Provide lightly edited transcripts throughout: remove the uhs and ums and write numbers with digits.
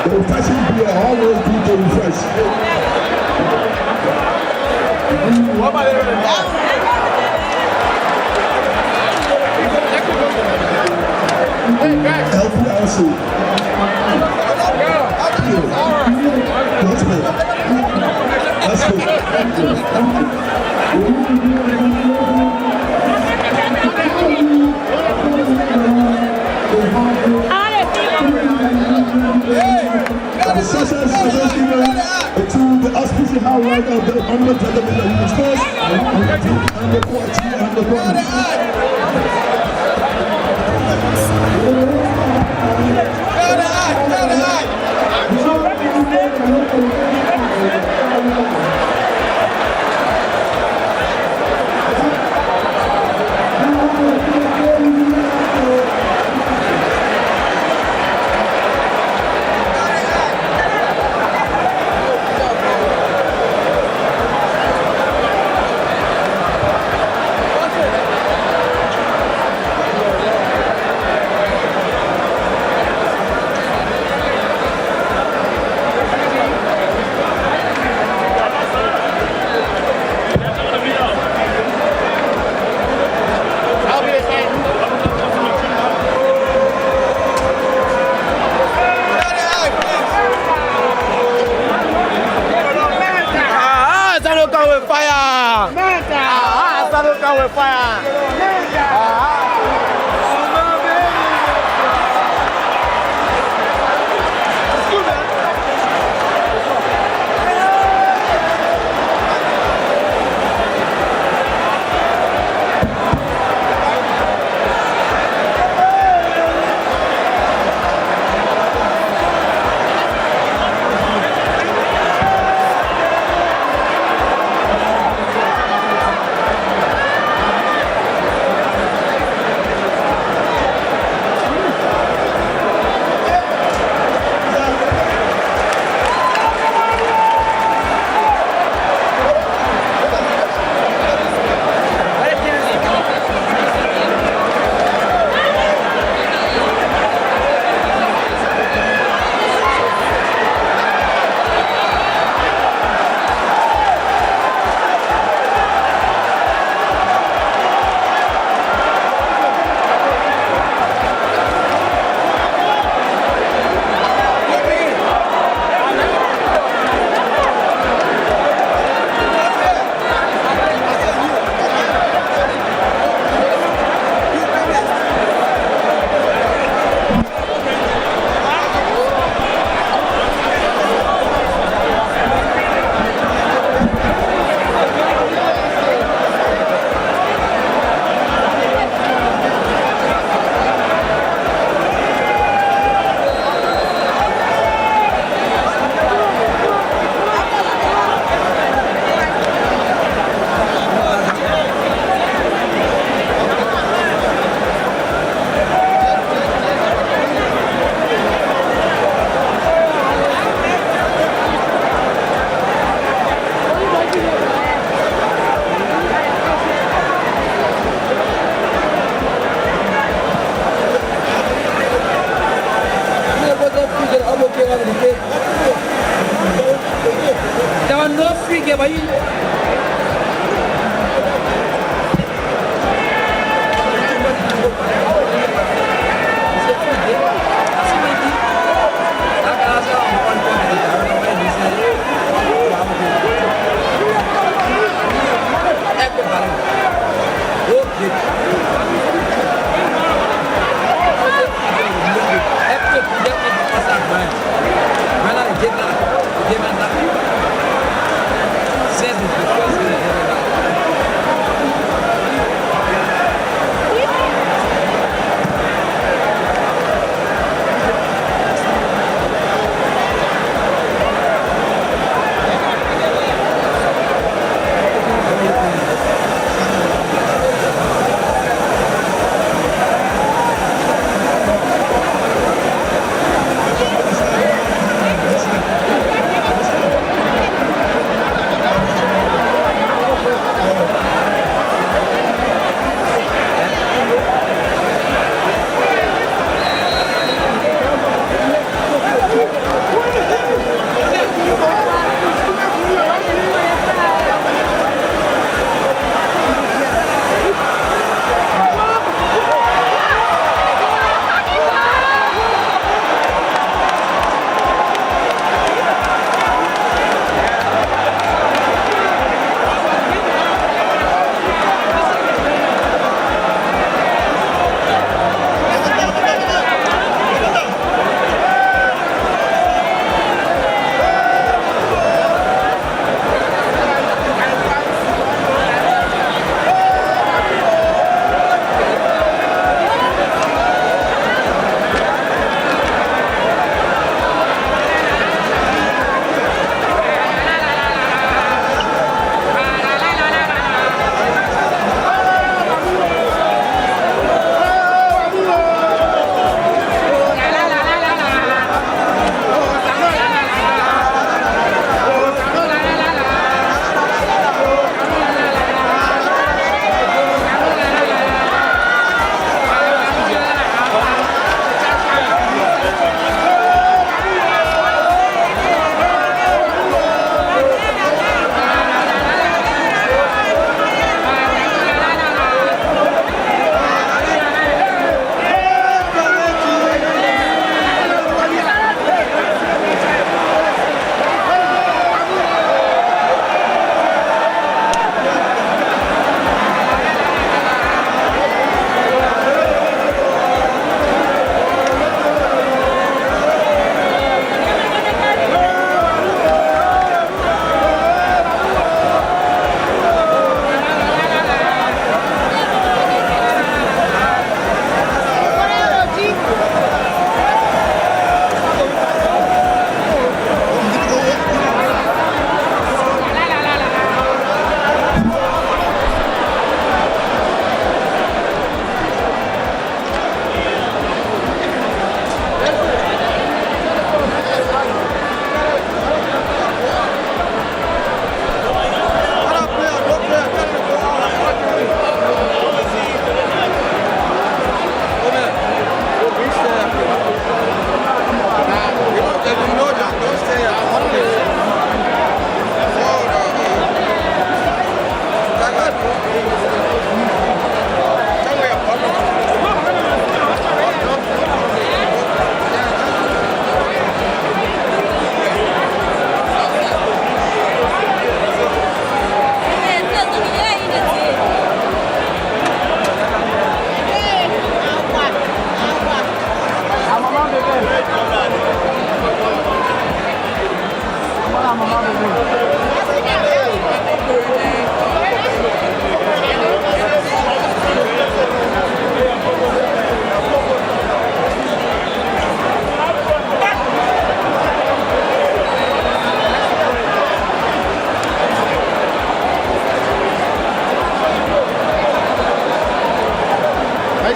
The refreshing beer always do the refresh. LPLC. Let's go. The sessions are just given to the auspicious highlight of the Honorable Television Universe and the quality and the bonus.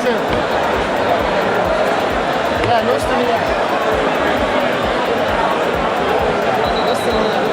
Yeah, no stamina. No stamina.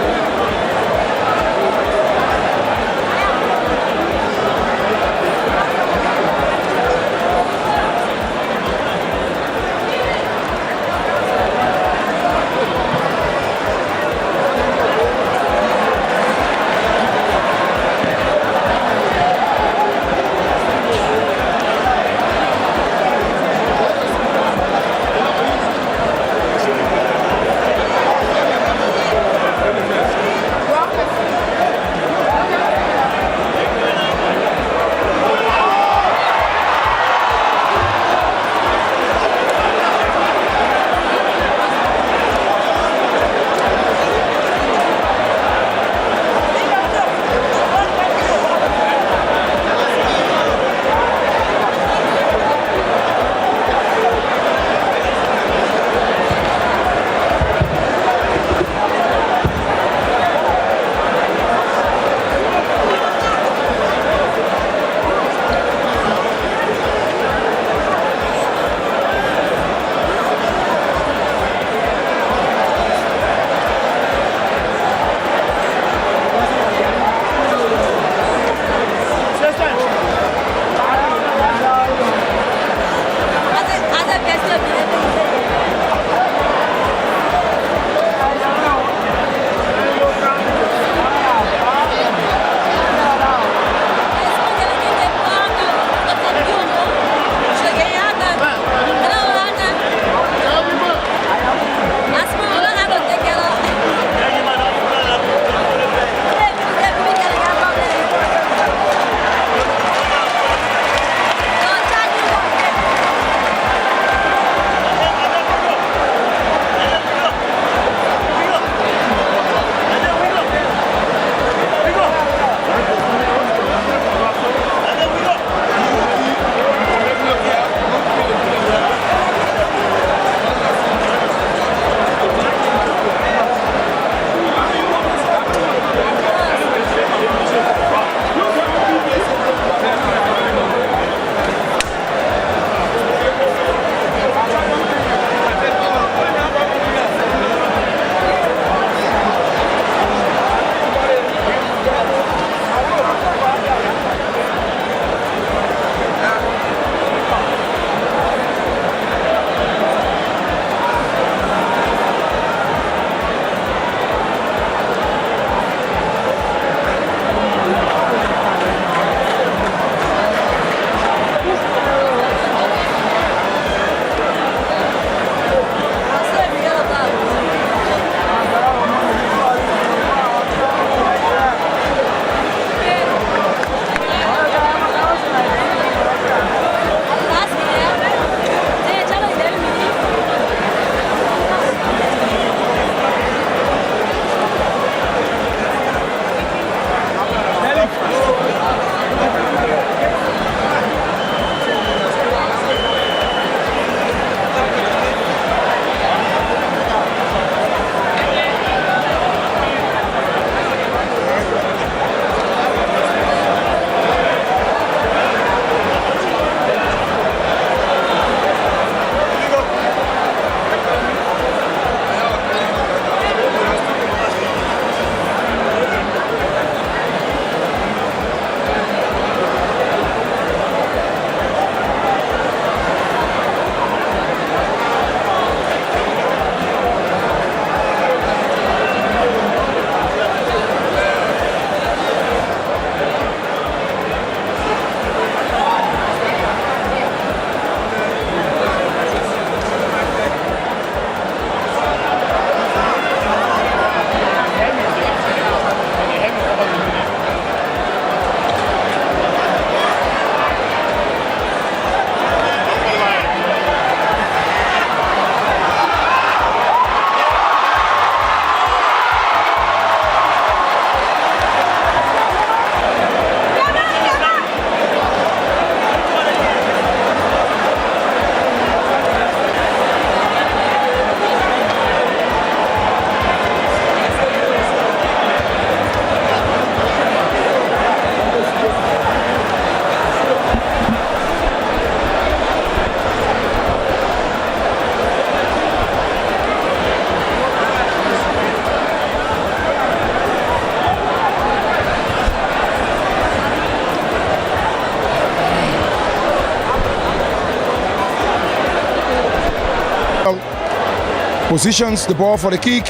positions the ball for the kick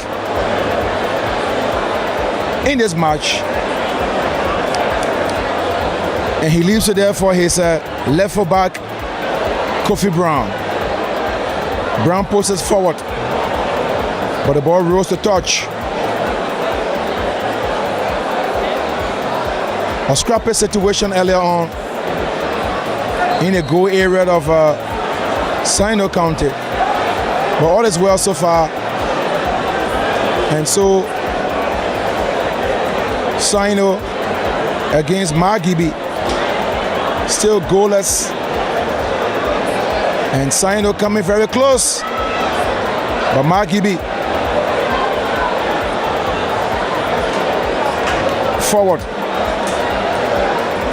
in this match. And he leaves it there for his left full back, Kofi Brown. Brown pushes forward, but the ball rolls to touch. A scrappy situation earlier on in a goal area of SINOE County. But all is well so far. And so SINOE against Margibi, still goalless. And SINOE coming very close. But Margibi forward.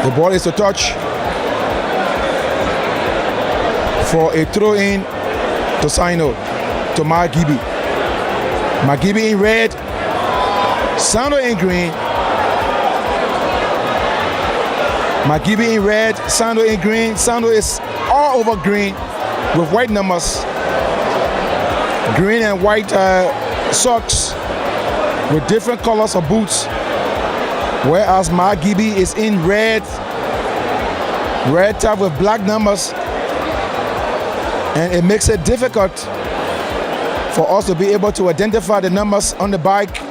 The ball is to touch for a throw in to SINOE, to Margibi. Margibi in red, SINOE in green. Margibi in red, SINOE in green. SINOE is all over green with white numbers. Green and white socks with different colors of boots. Whereas Margibi is in red top with black numbers, and it makes it difficult for us to be able to identify the numbers on the bike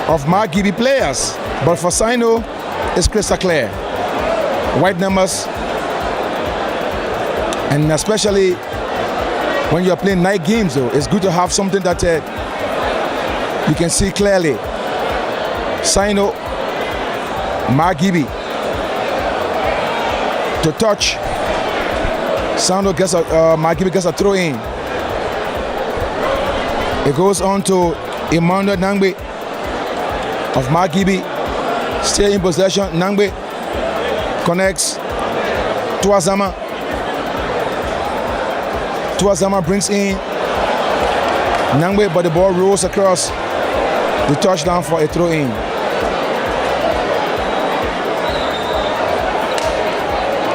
of Margibi players. But for SINOE, it's crystal clear. White numbers, and especially when you're playing night games, though, it's good to have something that you can see clearly. SINOE, Margibi to touch. SINOE gets Margibi gets a throw in. It goes on to Emmanuel Nangbe of Margibi, still in possession. Nangbe connects to Azama. Tuazama brings in Nangbe, but the ball rolls across the touchdown for a throw in.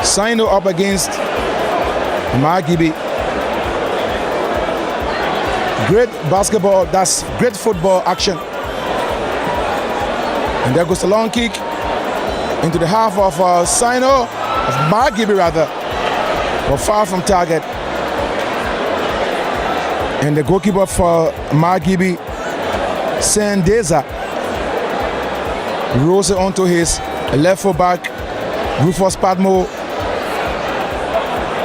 SINOE up against Margibi. Great basketball, that's great football action. And there goes the long kick into the half of SINOE, of Margibi rather, but far from target. And the goalkeeper for Margibi, Sendeza, rolls it onto his left full back, Rufus Padmo.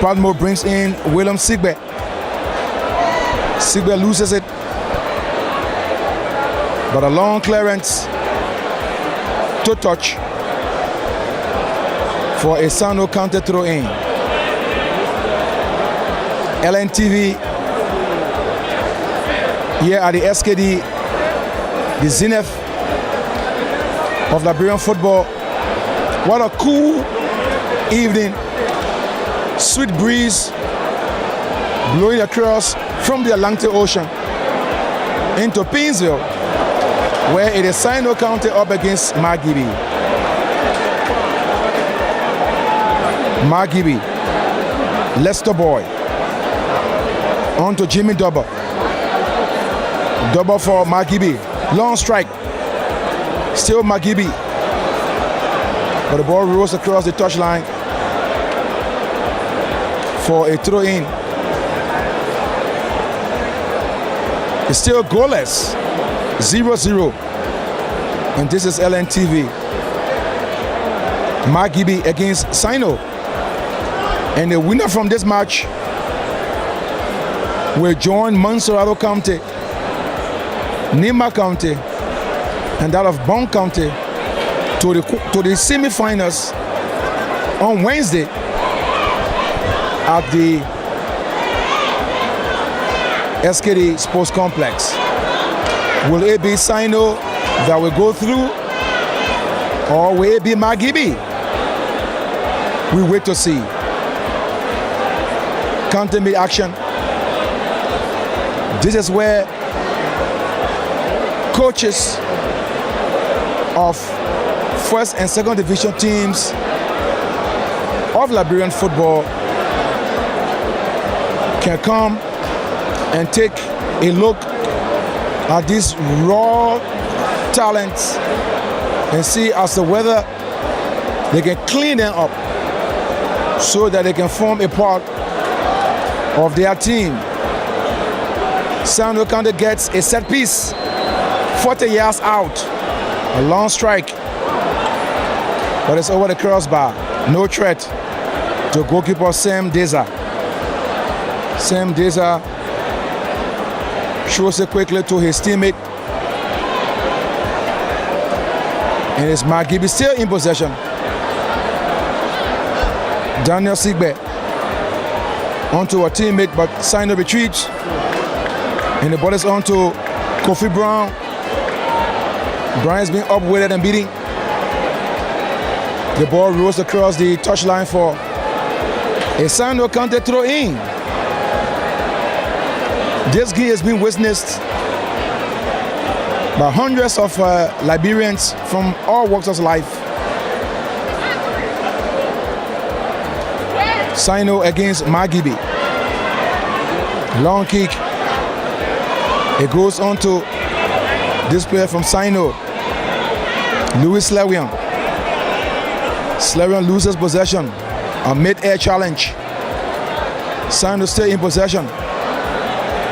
Padmo brings in William Sigbe. Sigbe loses it, but a long clearance to touch for a SINOE counter throw in. LNTV here at the SKD, the zenith of Liberian football. What a cool evening. Sweet breeze blowing across from the Atlantic Ocean into Painesville, where it is SINOE County up against Margibi. Margibi, Lester Boy, on to Jimmy Double. Double for Margibi, long strike, still Margibi, but the ball rolls across the touchline for a throw in. It's still goalless, 0-0, and this is LNTV. Margibi against SINOE, and the winner from this match will join Monserrado County, Nima County, and that of Bond County to the semi-finals on Wednesday at the SKD Sports Complex. Will it be SINOE that will go through, or will it be Margibi? We wait to see. County mid action. This is where coaches of first and second division teams of Liberian football can come and take a look at these raw talents and see as the weather they can clean them up so that they can form a part of their team. SINOE County gets a set piece, 40 yards out, a long strike, but it's over the crossbar. No threat to goalkeeper Sam Deza. Sam Deza shows it quickly to his teammate, and it's Margibi still in possession. Daniel Sigbe onto a teammate, but SINOE retreats, and the ball is on to Kofi Brown. Brian's been upweighted and beating. The ball rolls across the touchline for a SINOE County throw in. This game has been witnessed by hundreds of Liberians from all walks of life. SINOE against Margibi. Long kick. It goes on to this player from SINOE, Louis Slewian. Slewian loses possession. A mid-air challenge. SINOE still in possession.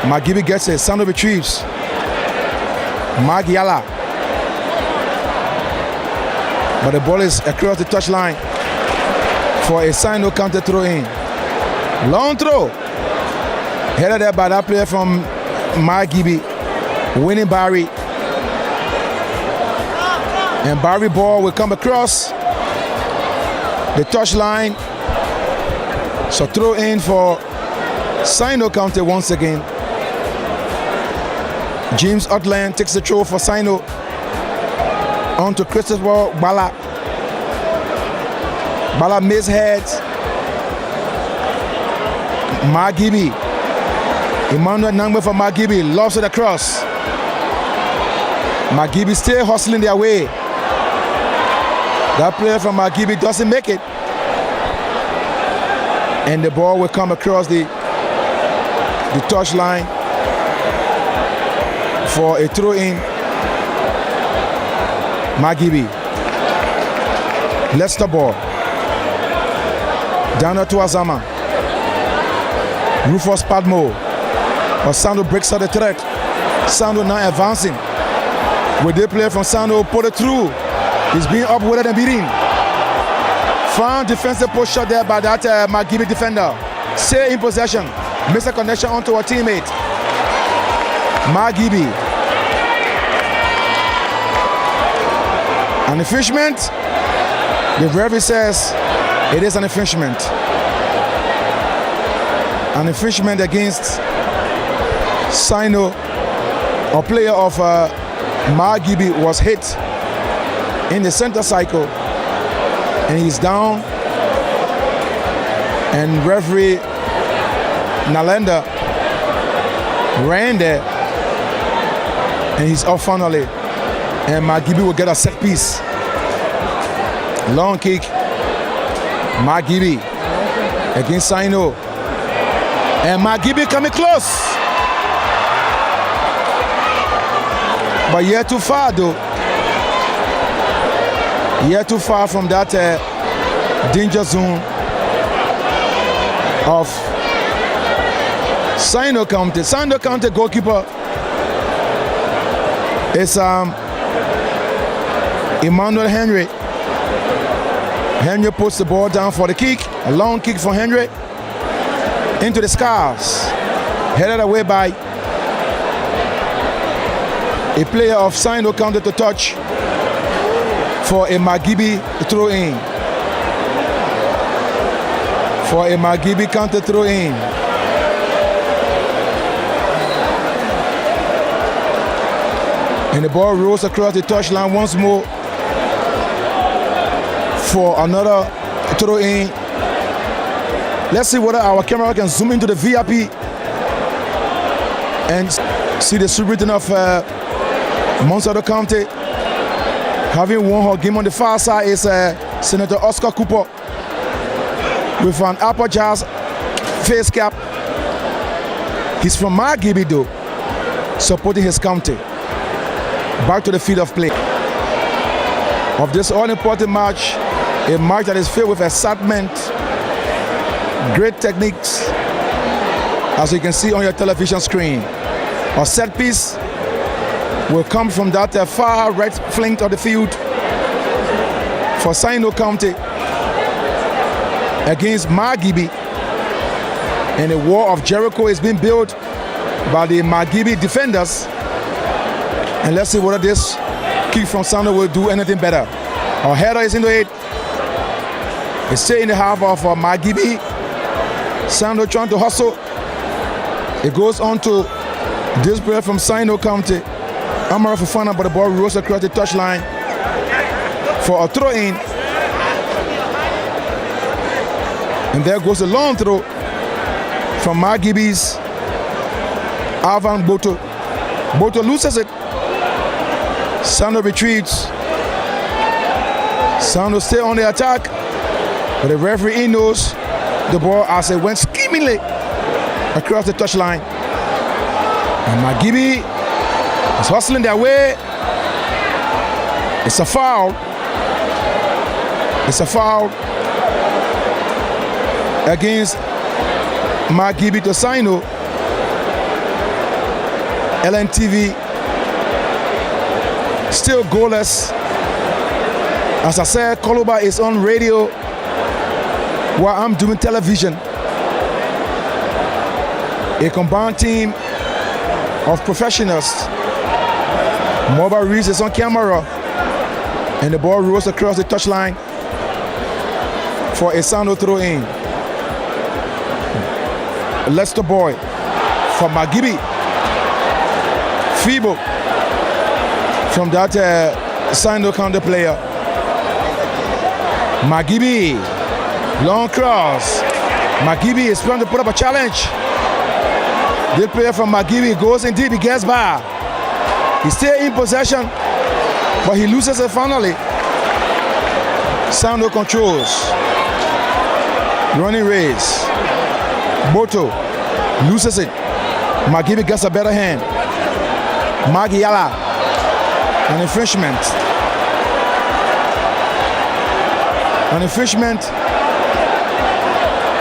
Margibi gets it. SINOE retrieves. Magiala. But the ball is across the touchline for a SINOE County throw in. Long throw. Headed there by that player from Margibi, winning Barry. And Barry ball will come across the touchline. So throw in for SINOE County once again. James Utland takes the throw for SINOE on to Christopher Bala. Bala misheads. Margibi. Emmanuel Nangbe for Margibi. Lobs it across. Margibi still hustling their way. That player from Margibi doesn't make it. And the ball will come across the touchline for a throw in. Margibi. Leicester ball. Down to Azama. Rufus Padmo. But SINOE breaks out the threat. SINOE now advancing. With the player from SINOE put it through. He's being upweighted and beating. Fine defensive push shot there by that Margibi defender. Stay in possession. Miss a connection onto a teammate. Margibi. An infringement. The referee says it is an infringement. An infringement against SINOE. A player of Margibi was hit in the center cycle, and he's down. And referee Nalenda ran there, and he's off finally. And Margibi will get a set piece. Long kick. Margibi against SINOE. And Margibi coming close. But yet too far though. Yet too far from that danger zone of SINOE County. SINOE County goalkeeper is Emmanuel Henry. Henry puts the ball down for the kick. A long kick for Henry into the scars. Headed away by a player of SINOE County to touch for a Margibi throw in. For a Margibi County throw in. And the ball rolls across the touchline once more for another throw in. Let's see whether our camera can zoom into the VIP and see the celebrating of Monsanto County. Having won her game on the far side is Senator Oscar Cooper with an Apple Jazz face cap. He's from Margibi though. supporting his county. Back to the field of play of this all-important match, a match that is filled with excitement, great techniques, as you can see on your television screen. A set piece will come from that far right flank of the field for SINOE County against Margibi. And a wall of Jericho is being built by the Margibi defenders. And let's see whether this kick from SINOE will do anything better. Our header is into it. It's still in the half of Margibi. SINOE trying to hustle. It goes on to this player from SINOE County. Amara Fofana, but the ball rolls across the touchline for a throw-in. And there goes a long throw from Margibi's Alvan Boto. Boto loses it. SINOE retreats. SINOE stay on the attack, but the referee knows the ball as it went skimmingly across the touchline. And Margibi is hustling their way. It's a foul. It's a foul against Margibi to SINOE. LNTV still goalless. As I said, Koloba is on radio while I'm doing television. A combined team of professionals. Mobile Reese is on camera, and the ball rolls across the touchline for a SINOE throw-in. Lester Boy for Margibi. Feeble from that SINOE County player. Margibi, long cross. Margibi is trying to put up a challenge. The player from Margibi goes in deep, he gets by. He's still in possession, but he loses it finally. SINOE controls. Running race. Boto loses it. Margibi gets a better hand. Magiala, an infringement. An infringement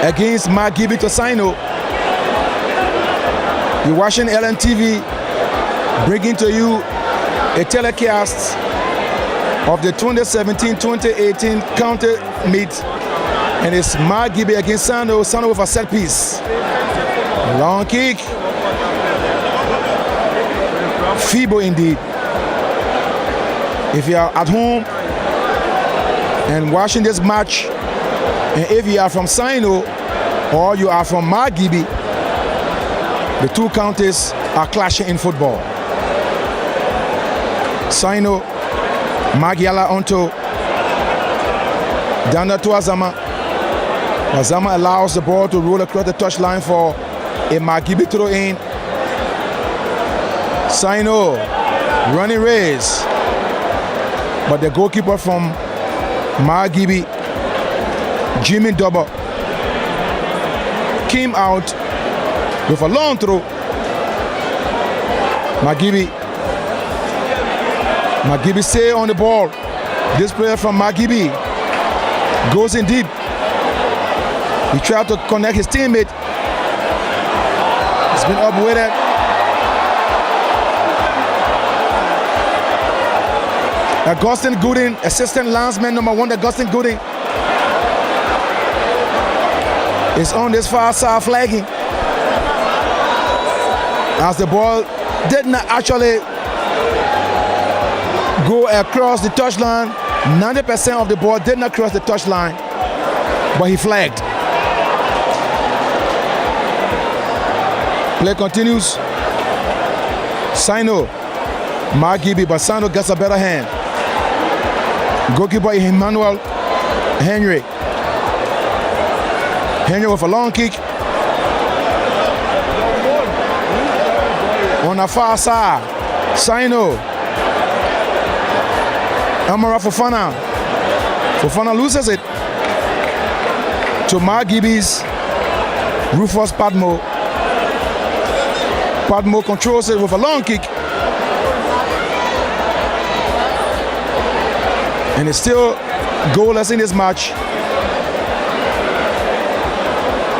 against Margibi to SINOE. You're watching LNTV, bringing to you a telecast of the 2017-2018 county meet, and it's Margibi against SINOE. SINOE with a set piece. Long kick. Feeble indeed. If you are at home and watching this match, and if you are from SINOE or you are from Margibi, the two counties are clashing in football. SINOE, Magiala onto Danda to Azama. Azama allows the ball to roll across the touchline for a Margibi throw-in. SINOE running race, but the goalkeeper from Margibi, Jimmy Double, came out with a long throw. Margibi stay on the ball. This player from Margibi goes in deep. He tried to connect his teammate. It's been up with it. Augustine Gooding, assistant linesman number 1, Augustine Gooding, is on this far side flagging, as the ball did not actually go across the touchline. 90% of the ball did not cross the touchline, but he flagged. Play continues. SINOE, Margibi, but SINOE gets a better hand. Goalkeeper Emmanuel Henry. Henry with a long kick. On the far side, SINOE. Amara Fofana. Fofana loses it to Margibi's Rufus Padmo. Padmo controls it with a long kick. And it's still goalless in this match.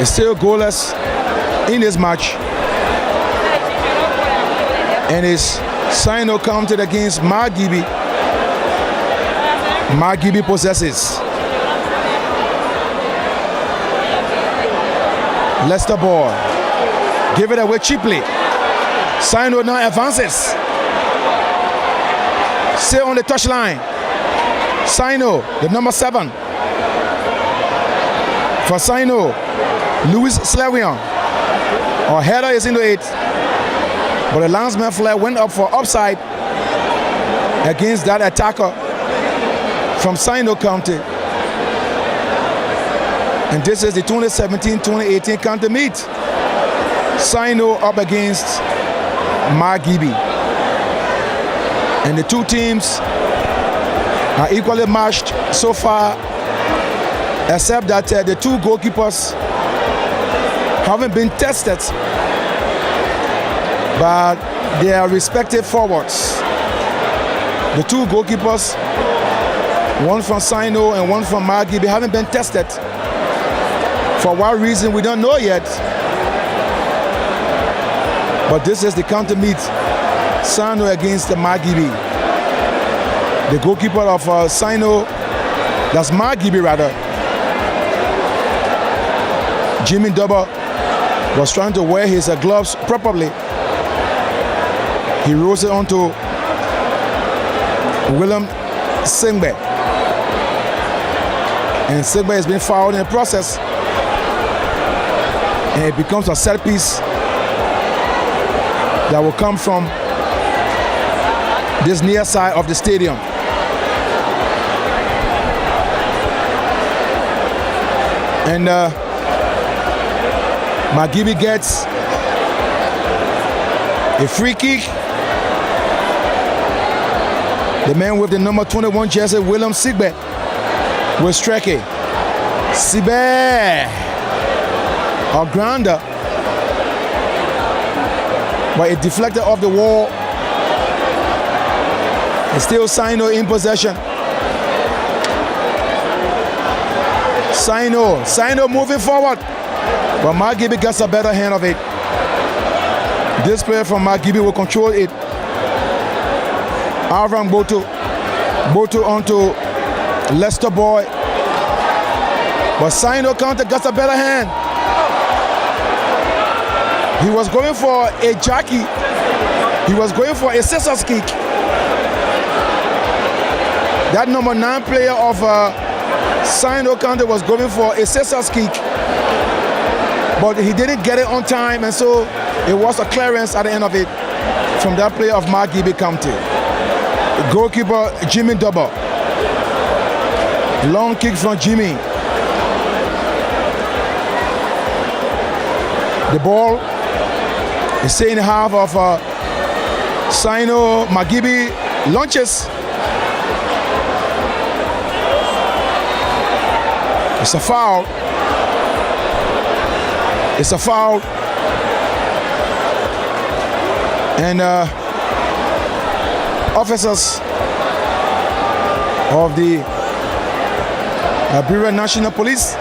It's still goalless in this match. And it's SINOE counted against Margibi. Margibi possesses. Leicester ball. Give it away cheaply. SINOE now advances. Still on the touchline. SINOE, the number 7. For SINOE, Louis Slerian. Our header is into it. But the linesman flag went up for offside against that attacker from SINOE County. And this is the 2017-2018 county meet. SINOE up against Margibi. And the two teams are equally matched so far, except that the two goalkeepers haven't been tested by their respective forwards. The two goalkeepers, one from SINOE and one from Margibi, haven't been tested. For what reason, we don't know yet. But this is the counter meet. SINOE against the Margibi. The goalkeeper of SINOE, that's Margibi rather, Jimmy Dubber, was trying to wear his gloves properly. He rolls it onto William Singbe. And Singbe has been fouled in the process. And it becomes a set piece that will come from this near side of the stadium. And Margibi gets a free kick. The man with the number 21 jersey, William Sigbe, will strike it. Sigbe, a grounder, but it deflected off the wall. It's still SINOE in possession. SINOE moving forward, but Margibi gets a better hand of it. This player from Margibi will control it. Avram Boto onto Leicester boy, but SINOE counter gets a better hand. He was going for a jockey. He was going for a scissors kick. That number 9 player of SINOE counter was going for a scissors kick, but he didn't get it on time, and so it was a clearance at the end of it from that player of Margibi County. The goalkeeper Jimmy Dubber. Long kick from Jimmy. The ball is staying in the half of SINOE. Margibi launches. It's a foul. It's a foul. And officers of the Bureau National Police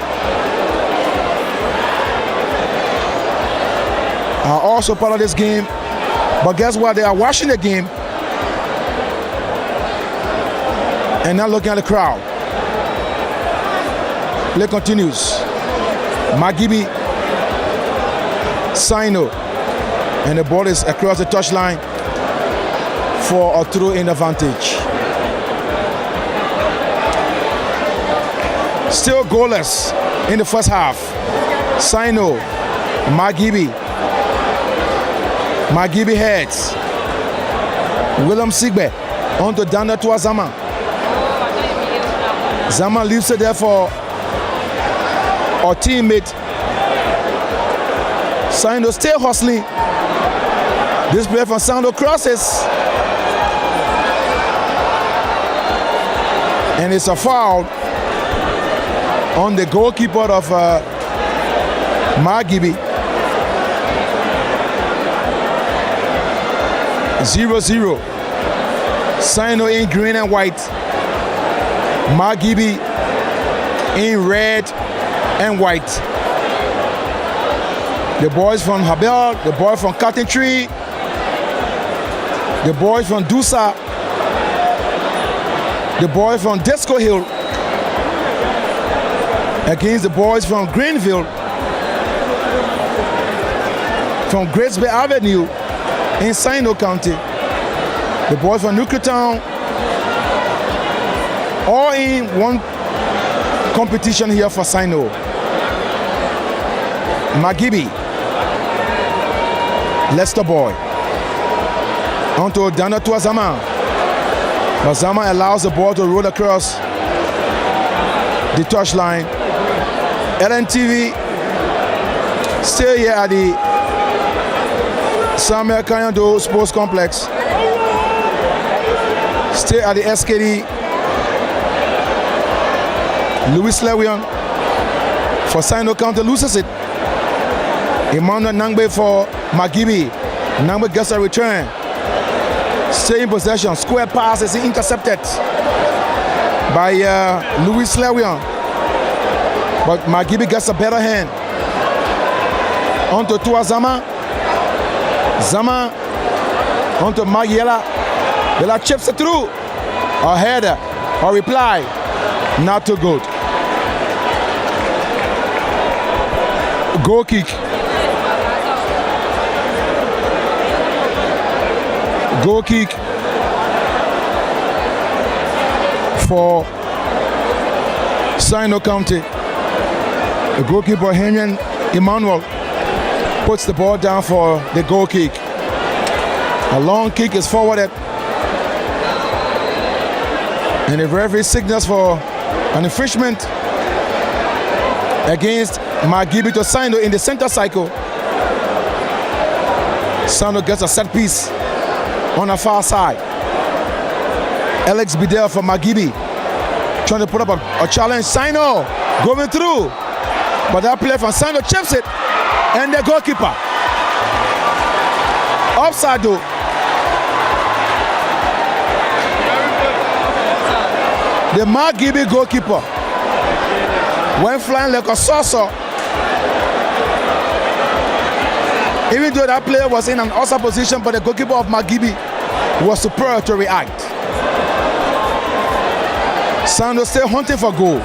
are also part of this game. But guess what? They are watching the game and not looking at the crowd. Play continues. Margibi, SINOE, and the ball is across the touchline for a throw-in advantage. Still goalless in the first half. SINOE, Margibi heads. William Sigbe onto Dana to Zama. Zama leaves it there for our teammate. SINOE still hustling. This player from SINOE crosses. And it's a foul on the goalkeeper of 0-0. SINOE in green and white. Margibi in red and white. The boys from Habel, the boys from Cotton Tree, the boys from Dusa, the boys from Disco Hill against the boys from Greenville, from Grace Bay Avenue in SINOE County, the boys from Nucleartown, all in one competition here for SINOE. Margibi, Leicester boy, onto Dana to Azama. Azama allows the ball to roll across the touchline. LNTV still here at the Samuel Kanyado Sports Complex. Still at the SKD. Louis Lewion for SINOE County loses it. Emmanuel Nangbe for Margibi. Nangbe gets a return. Stay in possession. Square pass is intercepted by Louis Lewion. But Margibi gets a better hand. Onto Tuazama. Zama. Onto Magiela. Bella chips it through. A header. A reply. Not too good. Goal kick. Goal kick for SINOE County. The goalkeeper Henry Emmanuel puts the ball down for the goal kick. A long kick is forwarded, and the referee signals for an infringement against Margibi to SINOE in the center cycle. SINOE gets a set piece on the far side. Alex Bidel for Margibi trying to put up a challenge. SINOE going through, but that player from SINOE chips it, and the goalkeeper offside though. The Margibi goalkeeper went flying like a saucer. Even though that player was in an offside position, but the goalkeeper of Margibi was superior to react. SINOE still hunting for goal.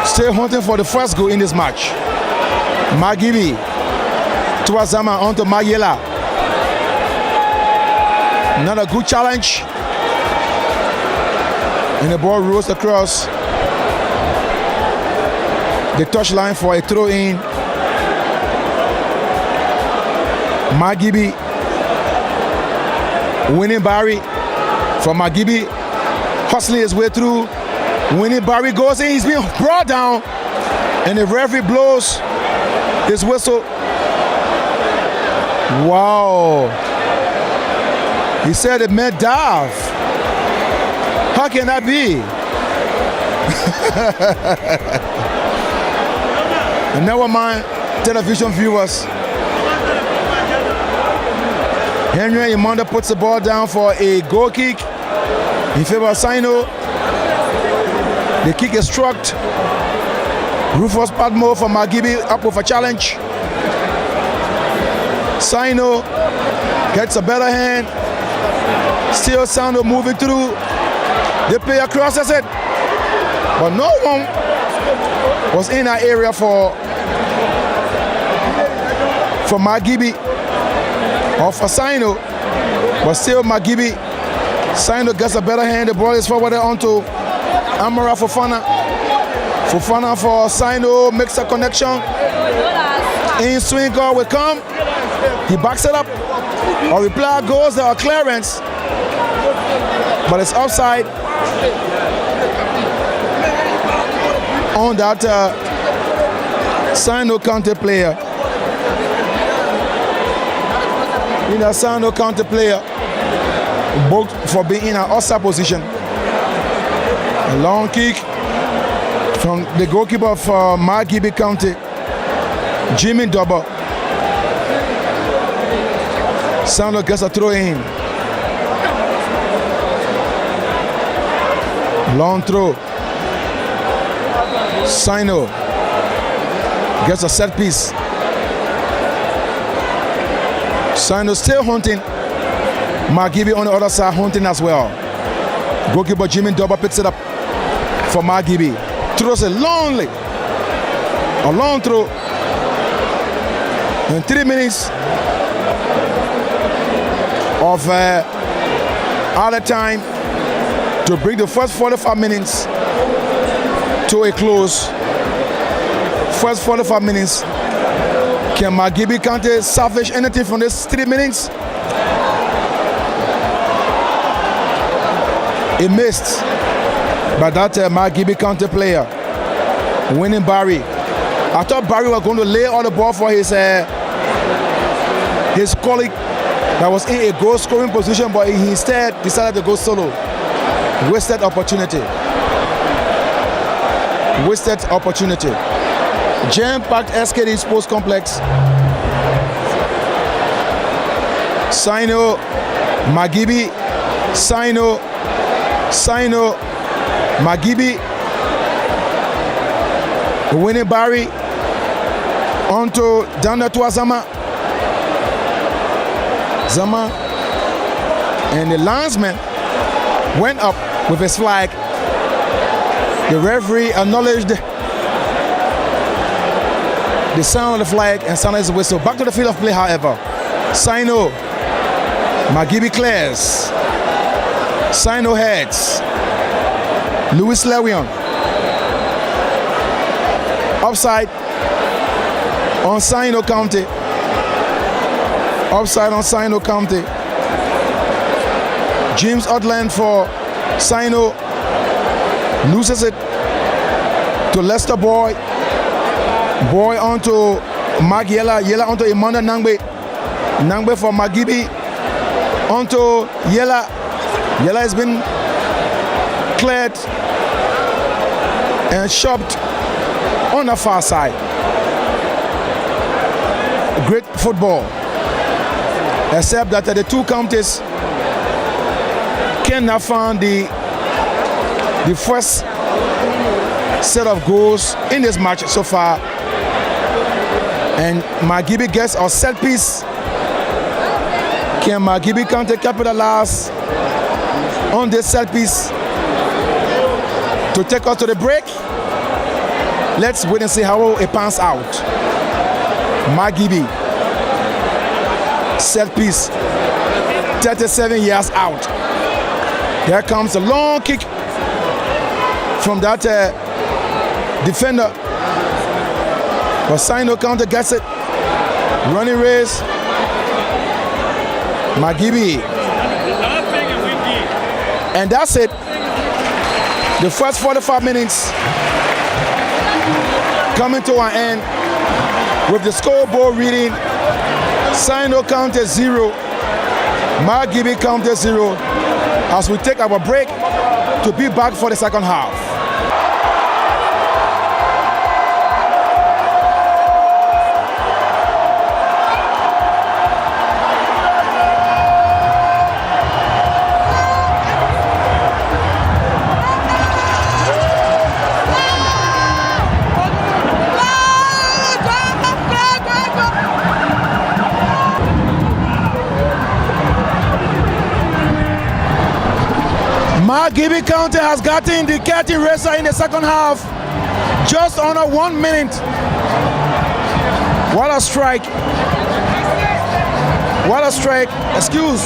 Still hunting for the first goal in this match. Margibi to Azama onto Magiela. Another good challenge. And the ball rolls across the touchline for a throw-in. Margibi winning Barry from Margibi, hustling his way through. Winning Barry goes in, he's being brought down, and the referee blows his whistle. Wow. He said it meant dive. How can that be? And never mind, television viewers. Henry Imanda puts the ball down for a goal kick in favor of SINOE. The kick is struck. Rufus Padmore for Margibi up with a challenge. SINOE gets a better hand. Still SINOE moving through. The player crosses it, but no one was in that area for Margibi or for SINOE, but still Margibi. SINOE gets a better hand. The ball is forwarded onto Amara Fofana. Fofana for SINOE makes a connection. In swing goal will come. He backs it up. A reply goes, there are clearance, but it's offside on that SINOE County player. In a SINOE County player, booked for being in an offside position. A long kick from the goalkeeper of Margibi County, Jimmy Double. Sandler gets a throw in. Long throw. SINOE gets a set piece. SINOE still hunting. Margibi on the other side hunting as well. Goalkeeper Jimmy Double picks it up for Margibi. Throws it lonely. A long throw. In 3 minutes of added time to bring the first 45 minutes to a close. First 45 minutes. Can Margibi County salvage anything from this 3 minutes? It missed by that Margibi County player, winning Barry. I thought Barry was going to lay all the ball for his colleague that was in a goal scoring position, but he instead decided to go solo. Wasted opportunity. Wasted opportunity. Jam-packed SKD Sports Complex. SINOE, Margibi, SINOE, Margibi, winning Barry, onto down there to Zama, and the linesman went up with his flag. The referee acknowledged the sound of the flag and sounded his whistle. Back to the field of play, however. SINOE, Margibi clears. SINOE heads. Louis Lewion. Offside on SINOE County. Offside on SINOE County. James Odland for SINOE loses it to Lester Boy. Boy onto Mark Yella. Yella onto Emmanuel Nangbe. Nangbe for Margibi. Onto Yella. Yella has been cleared and shoved on the far side. Great football. Except that the two counties cannot find the first set of goals in this match so far. And Margibi gets a set piece. Can Margibi County capitalize on this set piece to take us to the break? Let's wait and see how it pans out. Margibi, set piece, 37 yards out. There comes a long kick from that defender. But SINOE County gets it. Running race. Margibi. And that's it. The first 45 minutes coming to an end with the scoreboard reading SINOE County 0, Margibi County 0, as we take our break to be back for the second half. Margibi County has gotten the curtain raiser in the second half, just under 1 minute. What a strike! What a strike! Excuse.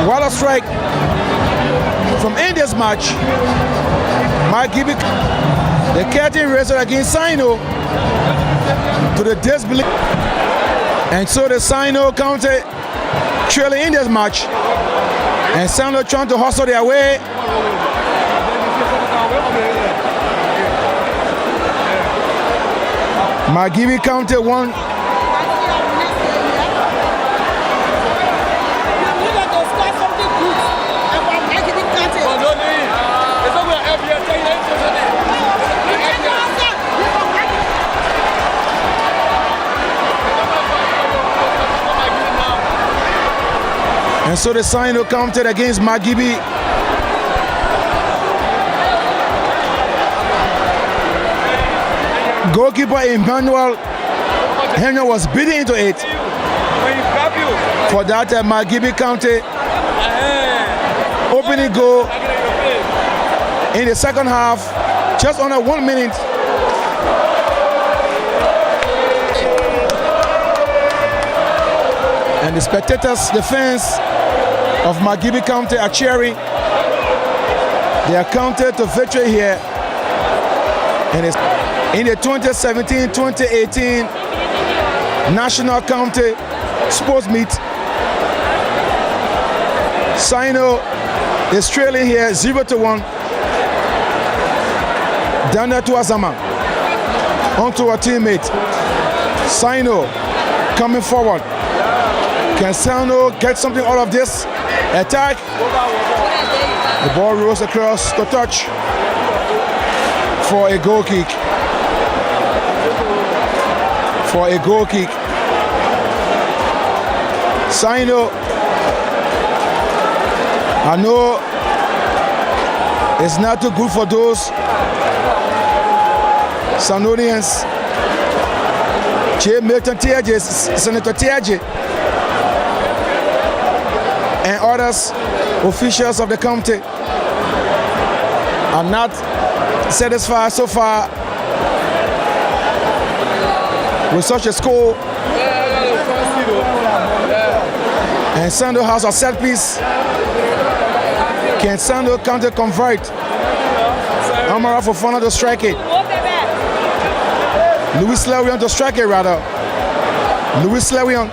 What a strike from in this match. Margibi, the curtain raiser against SINOE to the disbelief, and so the SINOE County trailing in this match. And SINOE trying to hustle their way. Margibi County won. And so the SINOE counted against Margibi. Goalkeeper Emmanuel Henry was beaten into it for that Margibi County opening goal in the second half, just under 1 minute. And the spectators, the fans of Margibi County are cheering. They are counted to victory here. And it's in the 2017-2018 National County Sports Meet. SINOE is trailing here 0-1. Daniel Tuazama onto a teammate. SINOE coming forward. Can SINOE get something out of this attack? The ball rolls across the touch for a goal kick. For a goal kick. SINOE, I know it's not too good for those Sanonians. J. Milton Tiaje, Senator Tiaje, and others, officials of the county, are not satisfied so far with such a score. And SINOE has a set piece. Can SINOE County convert? Amara Fofana to strike it. Louis Lewion to strike it rather. Louis Lewion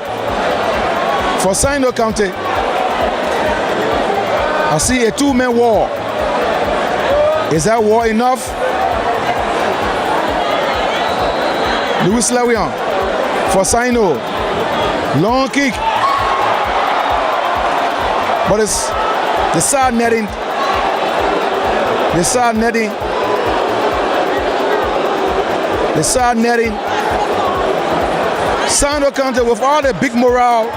for SINOE County. I see a two-man war. Is that war enough? Louis Lewion for SINOE. Long kick. But it's the side netting. The side netting. The side netting. SINOE County with all the big morale.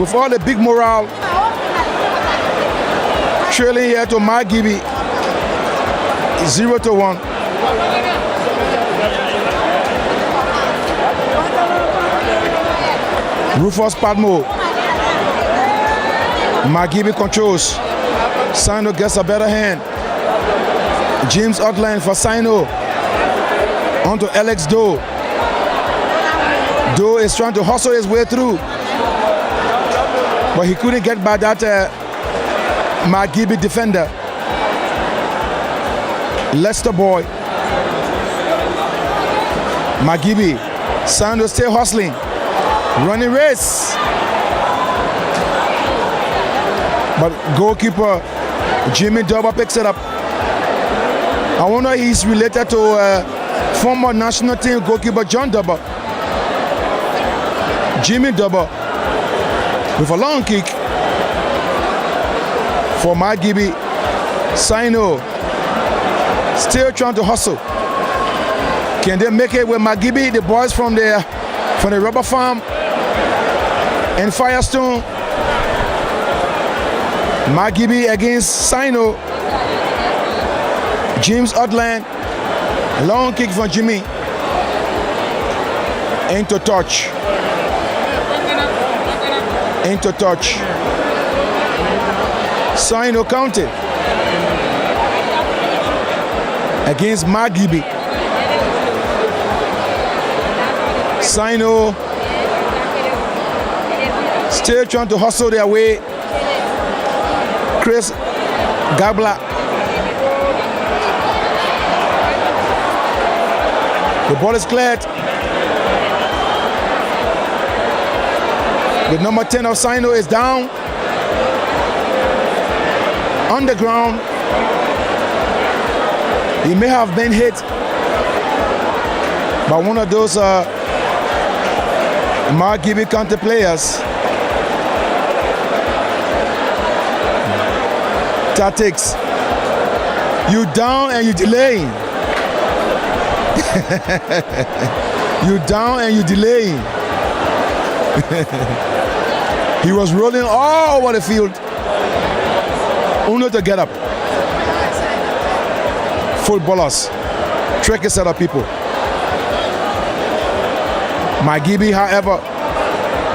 With all the big morale. Trailing here to Margibi. 0-1. Rufus Padmo. Margibi controls. SINOE gets a better hand. James Outline for SINOE. Onto Alex Doe. Doe is trying to hustle his way through. But he couldn't get by that Margibi defender. Lester Boy. Margibi. SINOE still hustling. Running race. But goalkeeper Jimmy Dubber picks it up. I wonder if he's related to former national team goalkeeper John Dubber. Jimmy Dubber with a long kick for Margibi. SINOE still trying to hustle. Can they make it with Margibi, the boys from the rubber farm and Firestone? Margibi against SINOE. James Odland, long kick from Jimmy. Into touch. Into touch. SINOE County against Margibi. SINOE still trying to hustle their way. Chris Gabla. The ball is cleared. The number 10 of SINOE is down. On the ground. He may have been hit by one of those Margibi County players. Tactics. You down and you delaying. You down and you delaying. He was rolling all over the field, only to get up. Footballers, tricky set of people. Margibi, however,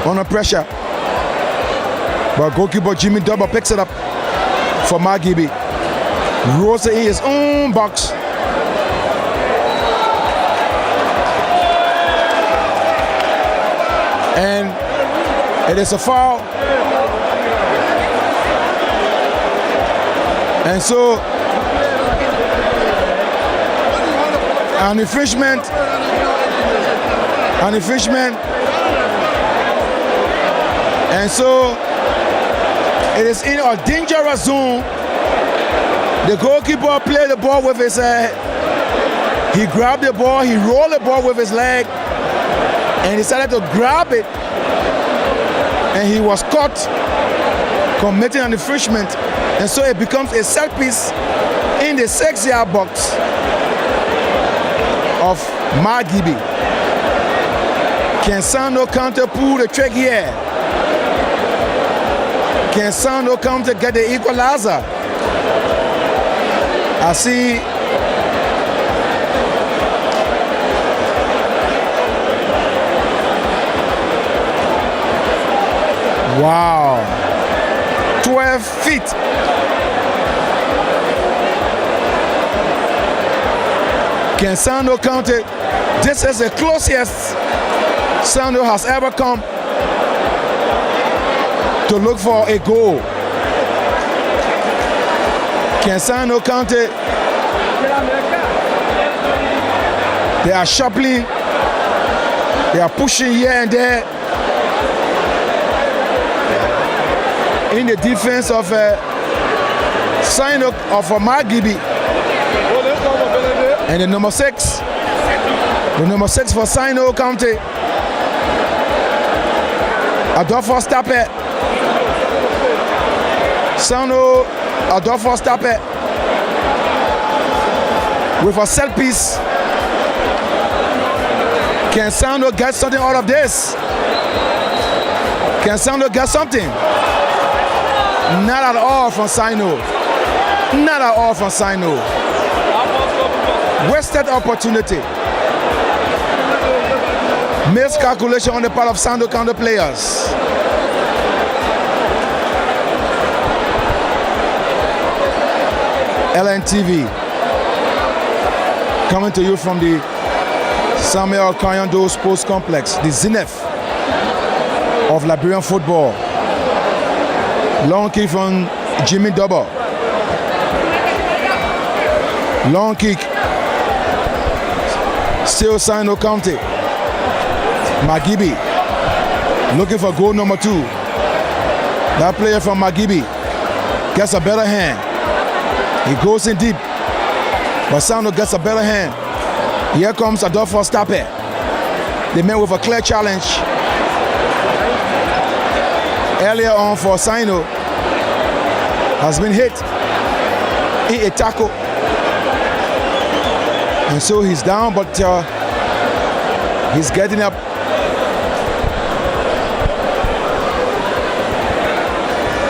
under pressure. But goalkeeper Jimmy Double picks it up for Margibi. Rolls it in his own box. And it is a foul. And so, an infringement. And so, it is in a dangerous zone. The goalkeeper played the ball with his head. He grabbed the ball, he rolled the ball with his leg, and he decided to grab it. And he was caught committing an infringement. And so it becomes a set piece in the 6-yard box of Margibi. Can Sando counter pull the trick here? Can Sando counter get the equalizer? I see wow, 12 feet. Can Sando count it? This is the closest Sando has ever come to look for a goal. Can Sando count it? They are shuffling. They are pushing here and there in the defense of Sando of Margibi. And the number 6 for Sino County, Adolfo Stoppage. Sano Adolfo Stoppage with a set piece. Can Sando get something out of this? Can Sando get something? Not at all from Sino. Not at all from Sino. Wasted opportunity. Miscalculation on the part of Sando County players. LNTV coming to you from the Samuel Kanyando Sports Complex, the zenith of Liberian football. Long kick from Jimmy Double. Long kick. Still Sino County. Margibi looking for goal number 2. That player from Margibi gets a better hand. He goes in deep, but Sando gets a better hand. Here comes Adolfo Stoppage. They met with a clear challenge earlier on for Sino. Has been hit in a tackle. And so he's down, but he's getting up.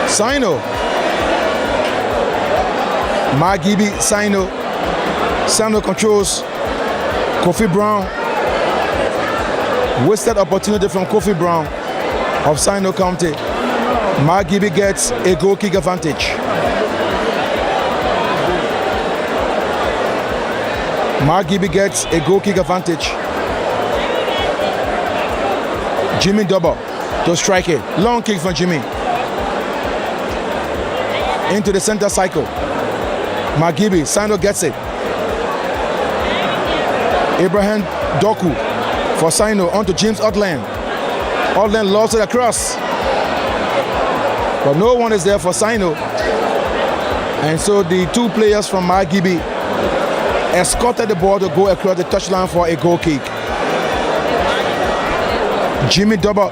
Sino. Margibi, Sino. Sando controls. Kofi Brown. Wasted opportunity from Kofi Brown of Sino County. Margibi gets a goal kick advantage. Margibi gets a goal kick advantage. Jimmy Double to strike it. Long kick from Jimmy. Into the center cycle. Margibi, Sando gets it. Abraham Doku for Sino onto James Otland. Otland lost it across. But no one is there for Sino. And so the 2 players from Margibi escorted the ball to go across the touchline for a goal kick. Jimmy Double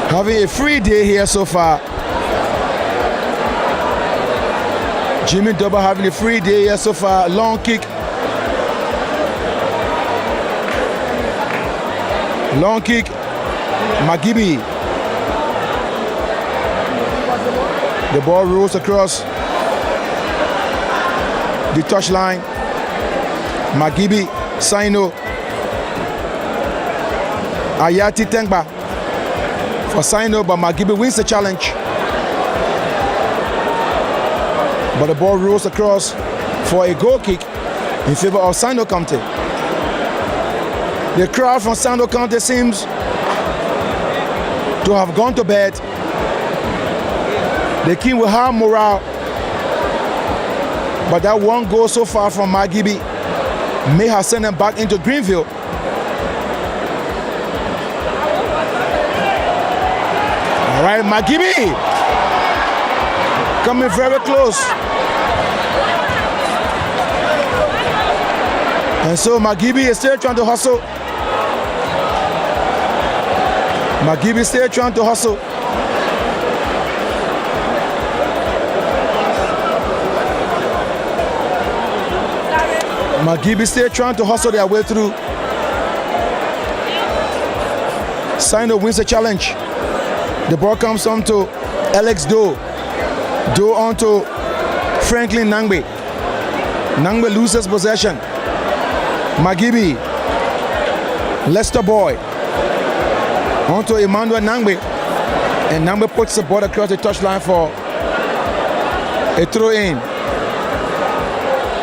having a free day here so far. Jimmy Double having a free day here so far. Long kick. Long kick. Margibi. The ball rolls across the touchline. Margibi, SINOE. Ayati Tengba for SINOE, but Margibi wins the challenge. But the ball rolls across for a goal kick in favor of SINOE County. The crowd from SINOE County seems to have gone to bed. The king will have morale, but that one goal so far from Margibi may have sent them back into Greenville. All right, Margibi coming very close. And so Margibi is still trying to hustle. Margibi is still trying to hustle. Margibi still trying to hustle their way through. SINOE wins the challenge. The ball comes on to Alex Doe. Doe on to Franklin Nangbe. Nangbe loses possession. Margibi. Lester Boy. On to Emmanuel Nangbe. And Nangbe puts the ball across the touchline for a throw in.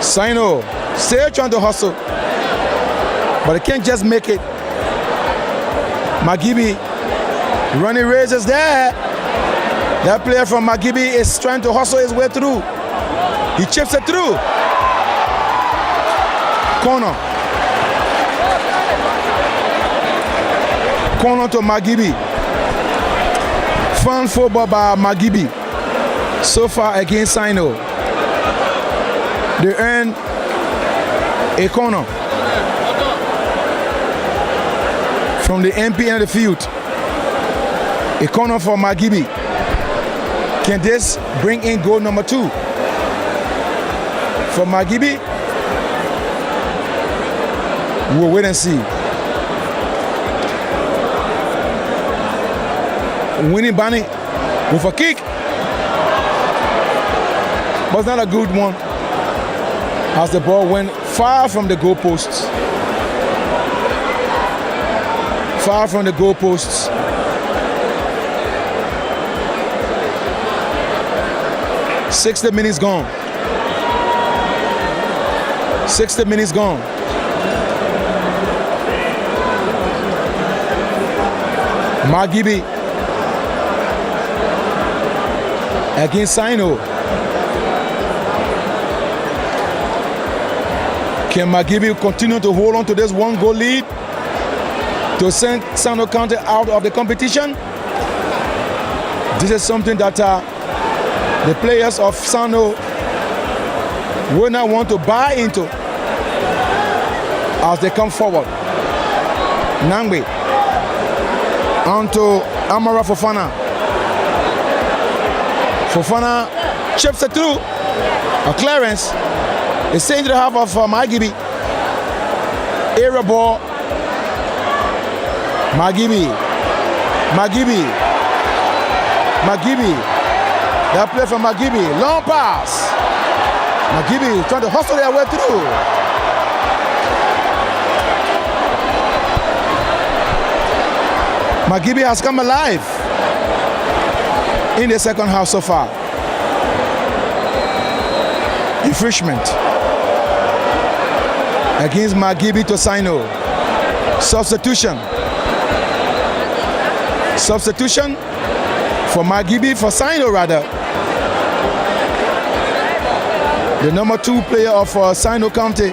SINOE still trying to hustle, but they can't just make it. Margibi running races there. That player from Margibi is trying to hustle his way through. He chips it through. Corner. Corner to Margibi. Fun football by Margibi so far against SINOE. They earn a corner from the MP end of the field. A corner for Margibi. Can this bring in goal number 2 for Margibi? We'll wait and see. Winnie Bani with a kick, but it's not a good one as the ball went far from the goalposts. Far from the goalposts. Sixty minutes gone. 60 minutes gone. Margibi against SINOE. Can Margibi continue to hold on to this one goal lead to send SINOE County out of the competition? This is something that the players of SINOE will not want to buy into as they come forward. Nangbe onto Amara Fofana. Fofana chips it through. A clearance. It's into the half of Margibi. Area ball. Margibi. That play from Margibi. Long pass. Margibi trying to hustle their way through. Margibi has come alive in the second half so far. Infringement against Margibi to SINOE. Substitution for Margibi, for SINOE rather. The number 2 player of SINOE County.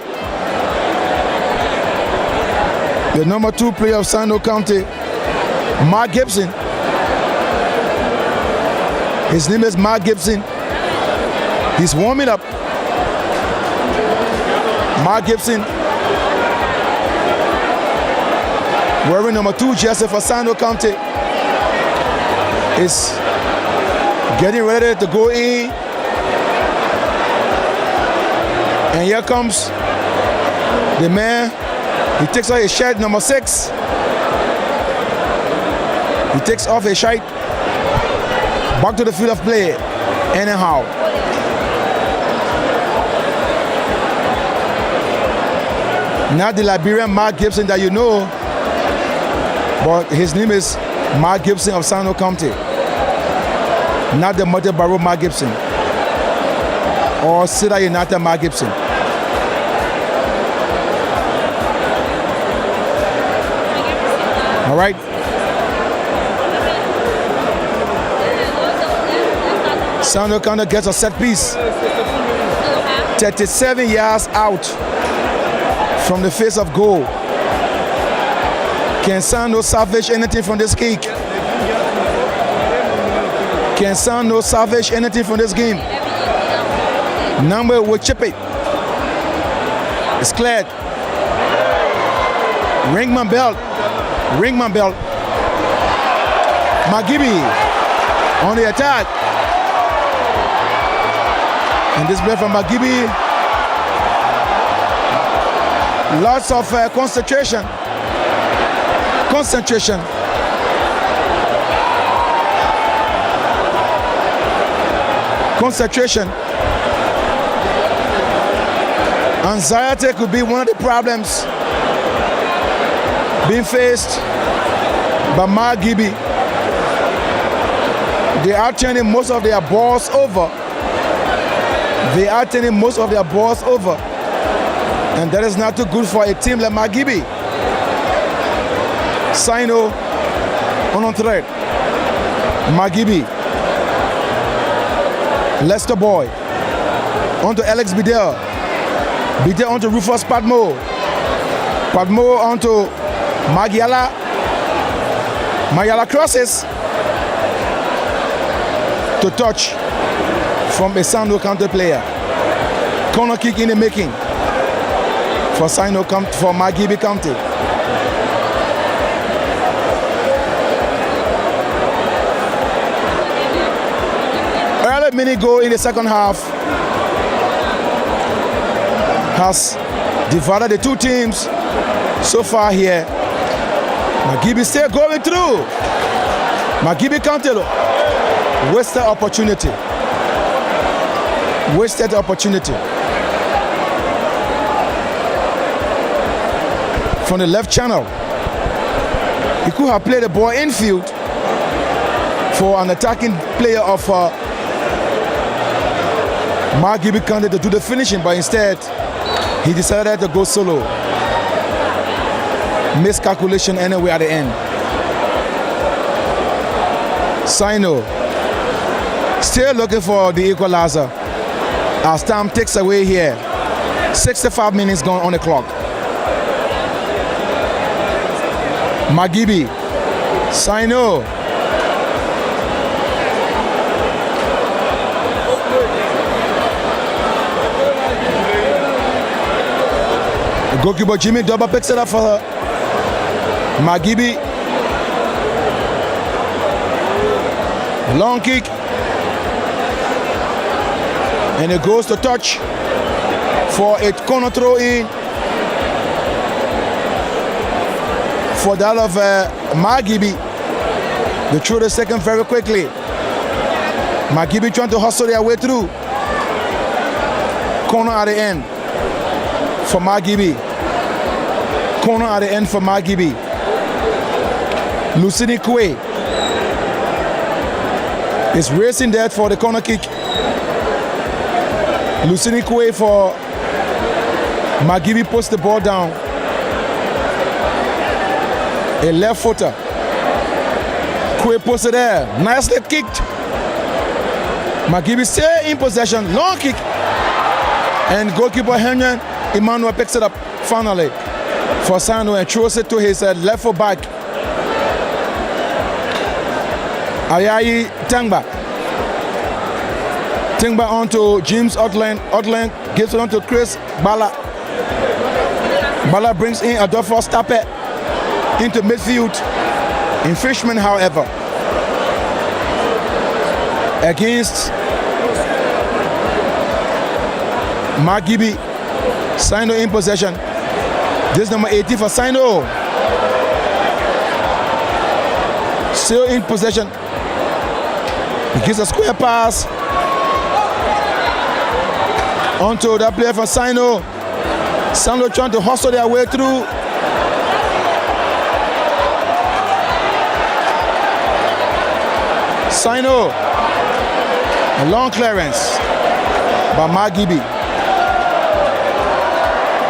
The number 2 player of SINOE County, Mark Gibson. His name is Mark Gibson. He's warming up. Mark Gibson wearing number 2 jersey for SINOE County is getting ready to go in. And here comes the man. He takes out his shirt, number 6. He takes off a shot. Back to the field of play. Anyhow. Not the Liberian Mark Gibson that you know, but his name is Mark Gibson of SINOE County. Not the Mother Barrow Mark Gibson or Cedar United Mark Gibson. All right. SINOE County gets a set piece. 37 yards out from the face of goal. Can SINOE salvage anything from this kick? Can SINOE salvage anything from this game? Number will chip it. It's cleared. Ringman belt. Ringman belt. Margibi on the attack. And this play from Margibi. Lots of concentration. Concentration. Concentration. Anxiety could be one of the problems being faced by Margibi. They are turning most of their balls over. They are turning most of their balls over. And that is not too good for a team like Margibi. SINOE on threat. Margibi. Lester Boy. On to Alex Bidel. Bidel on to Rufus Padmo. Padmo on to Magyala. Magyala crosses to touch from a SINOE County player. Corner kick in the making for SINOE County, for Margibi County. Early minute goal in the second half has divided the two teams so far here. Margibi still going through. Margibi County wasted opportunity. Wasted opportunity. From the left channel. He could have played the ball infield for an attacking player of Margibi County to do the finishing, but instead he decided to go solo. Miscalculation anyway at the end. SINOE still looking for the equalizer as time ticks away here. 65 minutes gone on the clock. Margibi, SINOE. The goalkeeper Jimmy Double picks it up for her. Margibi. Long kick. And it goes to touch for a corner throw in for that of Margibi. They threw the second very quickly. Margibi trying to hustle their way through. Corner at the end for Margibi. Corner at the end for Margibi. Lucini Kwe is racing there for the corner kick. Lucini Kwe for Margibi puts the ball down. A left footer. Kwe puts it there. Nicely kicked. Margibi still in possession. Long kick. And goalkeeper Henry Emmanuel picks it up finally for SINOE and throws it to his left foot back. Ayayi Tangba. Tangba on to James Otland. Otland gives it on to Chris Bala. Bala brings in Adolfo Stappe into midfield. Infringement, however, against Margibi. SINOE in possession. This number 18 for SINOE. Still in possession. He gives a square pass onto that player from SINOE. SINOE trying to hustle their way through. SINOE. A long clearance by Margibi.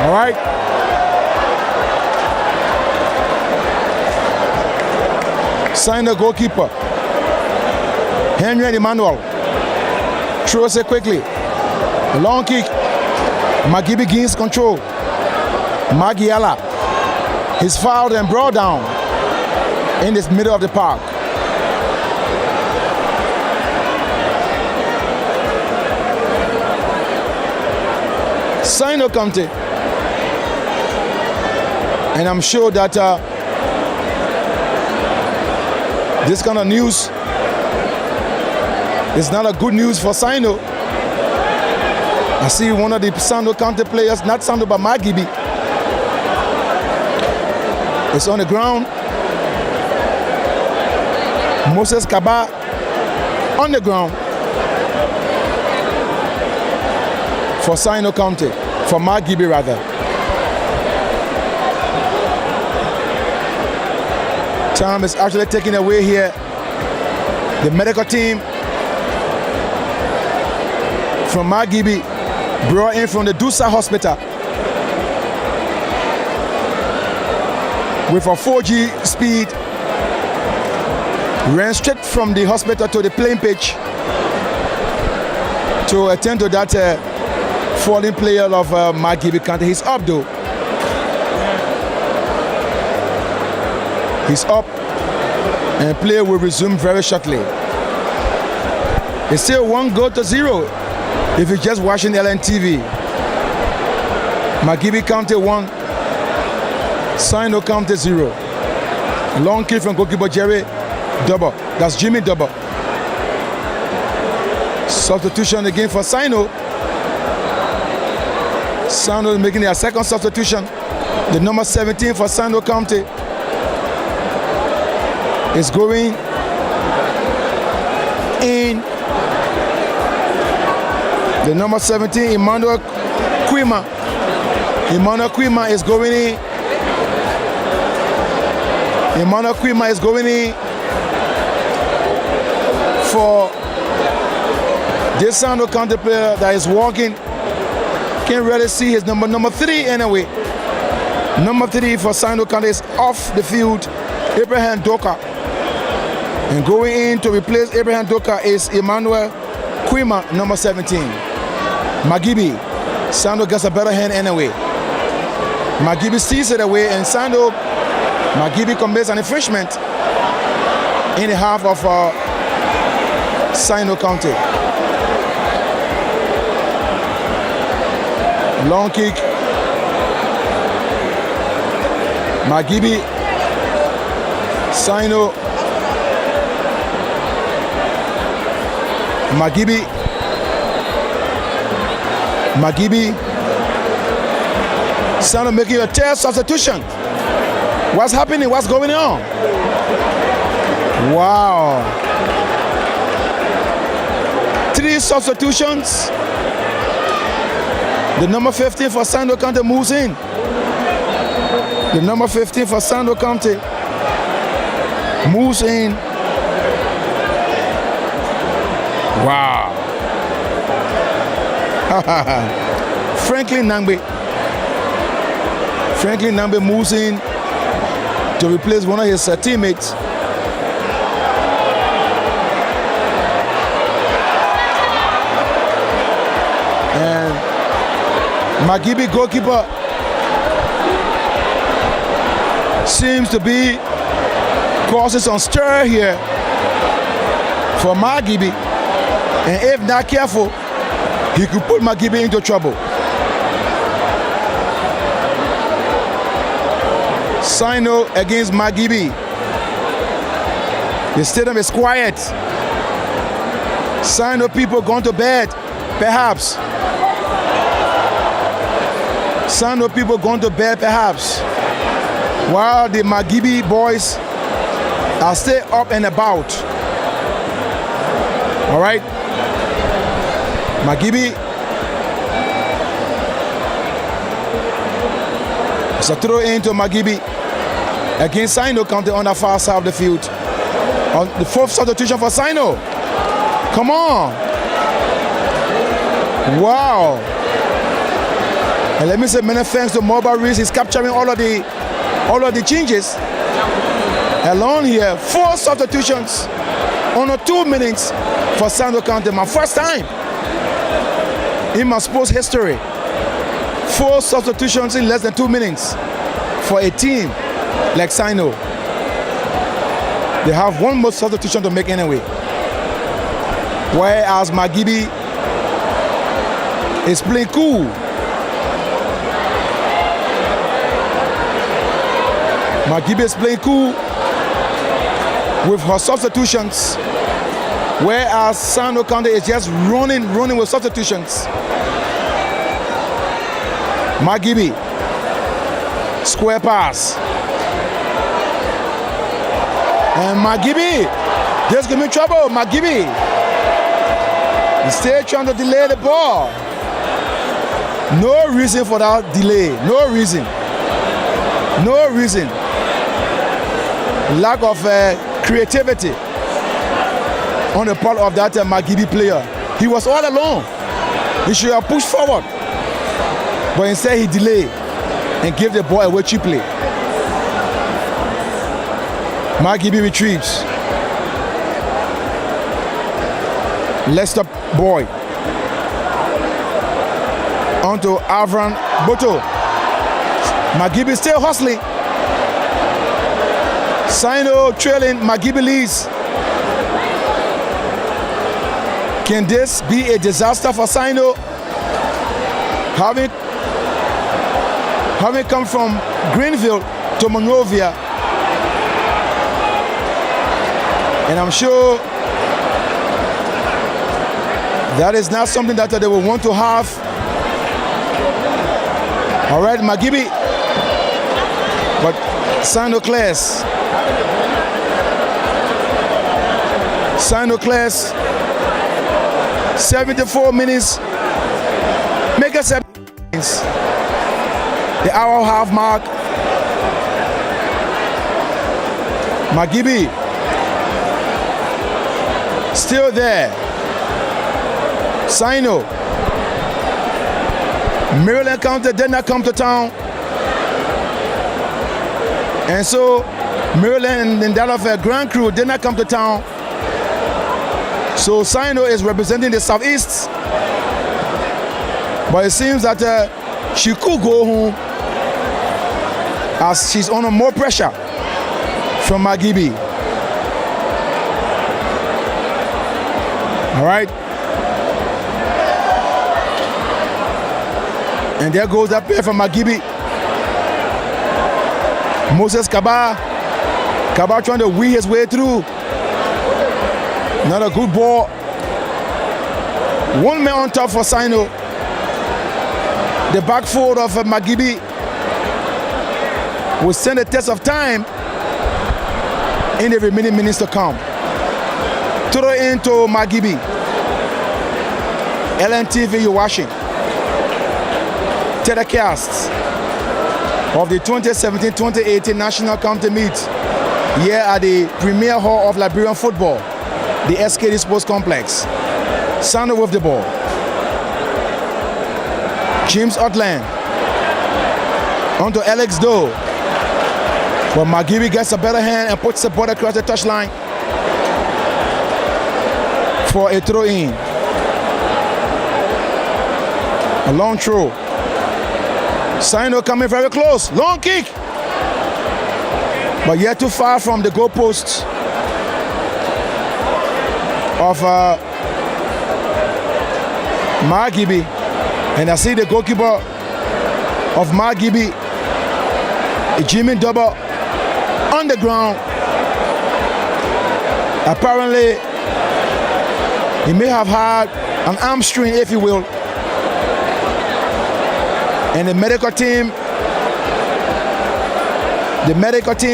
All right. SINOE goalkeeper Henry Emmanuel throws it quickly. A long kick. Margibi gains control. Magiala. He's fouled and brought down in this middle of the park. SINOE County. And I'm sure that this kind of news is not a good news for SINOE. I see one of the SINOE County players, not SINOE but Margibi, is on the ground. Moses Kaba on the ground for SINOE County, for Margibi rather. Time is actually taken away here. The medical team from Margibi brought in from the Dusa Hospital with a 4G speed, ran straight from the hospital to the playing pitch to attend to that fallen player of Margibi County. He's up though. He's up and play will resume very shortly. It's still 1-0 if you're just watching LNTV. Margibi County 1, SINOE County 0. Long kick from goalkeeper Jerry Double. That's Jimmy Double. Substitution again for SINOE. SINOE is making their second substitution. The number 17 for SINOE County is going in. The number 17, Emmanuel Kwima. Emmanuel Kwima is going in. Emmanuel Kwima is going in for this SINOE County player that is walking. Can't really see his number 3 anyway. Number 3 for SINOE County is off the field, Abraham Doka. And going in to replace Abraham Doka is Emmanuel Kwima, number 17. Margibi. SINOE gets a better hand anyway. Margibi sees it away, and Margibi commits an infringement in the half of SINOE County. Long kick. Margibi. SINOE. Margibi. SINOE making a third substitution. What's happening? What's going on? Wow. 3 substitutions. The number 15 for SINOE County moves in. The number 15 for SINOE County moves in. Wow. Franklin Nambe moves in to replace one of his teammates. And Margibi goalkeeper seems to be causing some stir here for Margibi. And if not careful, he could put Margibi into trouble. SINOE against Margibi. The stadium is quiet. SINOE people gone to bed, perhaps. SINOE people gone to bed, perhaps. While the Margibi boys I'll stay up and about. All right. Margibi. It's a throw into Margibi against SINOE County on the far side of the field. On the fourth substitution for SINOE. Come on. Wow. And let me say many thanks to Mobile Reese. He's capturing all of the changes. Alone here, 4 substitutions on 2 minutes for SINOE County. My first time in my sports history. 4 substitutions in less than 2 minutes for a team like SINOE. They have one more substitution to make anyway. Whereas Margibi is playing cool. Margibi is playing cool with her substitutions, whereas SINOE County is just running with substitutions. Margibi, square pass. And Margibi, just give me trouble, Margibi. He's still trying to delay the ball. No reason for that delay, no reason. No reason. Lack of creativity on the part of that Margibi player. He was all alone. He should have pushed forward. But instead he delayed and gave the ball away cheaply. Margibi retrieves. Leicester boy. Onto Avran Boto. Margibi still hustling. SINOE trailing, Margibi leads. Can this be a disaster for SINOE? Having come from Greenville to Monrovia. And I'm sure that is not something that they will want to have. All right, Margibi. But SINOE clears. SINOE clears. 74 minutes. Make us 7 minutes. The hour half mark. Margibi still there. SINOE. Maryland County did not come to town. And so Maryland and that of Grand Crew did not come to town. So SINOE is representing the Southeast. But it seems that she could go home as she's under more pressure from Margibi. All right. And there goes that pair from Margibi. Moses Kaba. Kaba trying to wheel his way through. Not a good ball. 1 man on top for SINOE. The back foot of Margibi will stand the test of time in the remaining minutes to come. Throw into Margibi. LNTV, you're watching. Telecast of the 2017-2018 National County Meet here at the Premier Hall of Liberian Football, the SKD Sports Complex. SINOE with the ball. James Otland onto Alex Doe. But Margibi gets a better hand and puts the ball across the touchline for a throw-in. A long throw. SINOE coming very close. Long kick. But yet too far from the goalposts of Margibi. And I see the goalkeeper of Margibi, Jimmy Double, on the ground. Apparently, he may have had an arm strain, if you will. And the medical team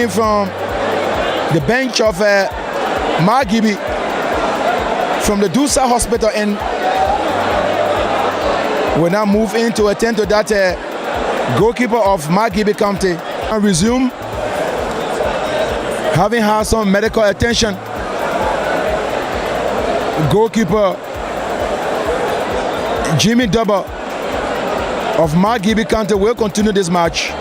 from the bench of Margibi from the Dusa Hospital and will now move in to attend to that goalkeeper of Margibi County and resume having had some medical attention. Goalkeeper Jimmy Dubber of Margibi County will continue this match.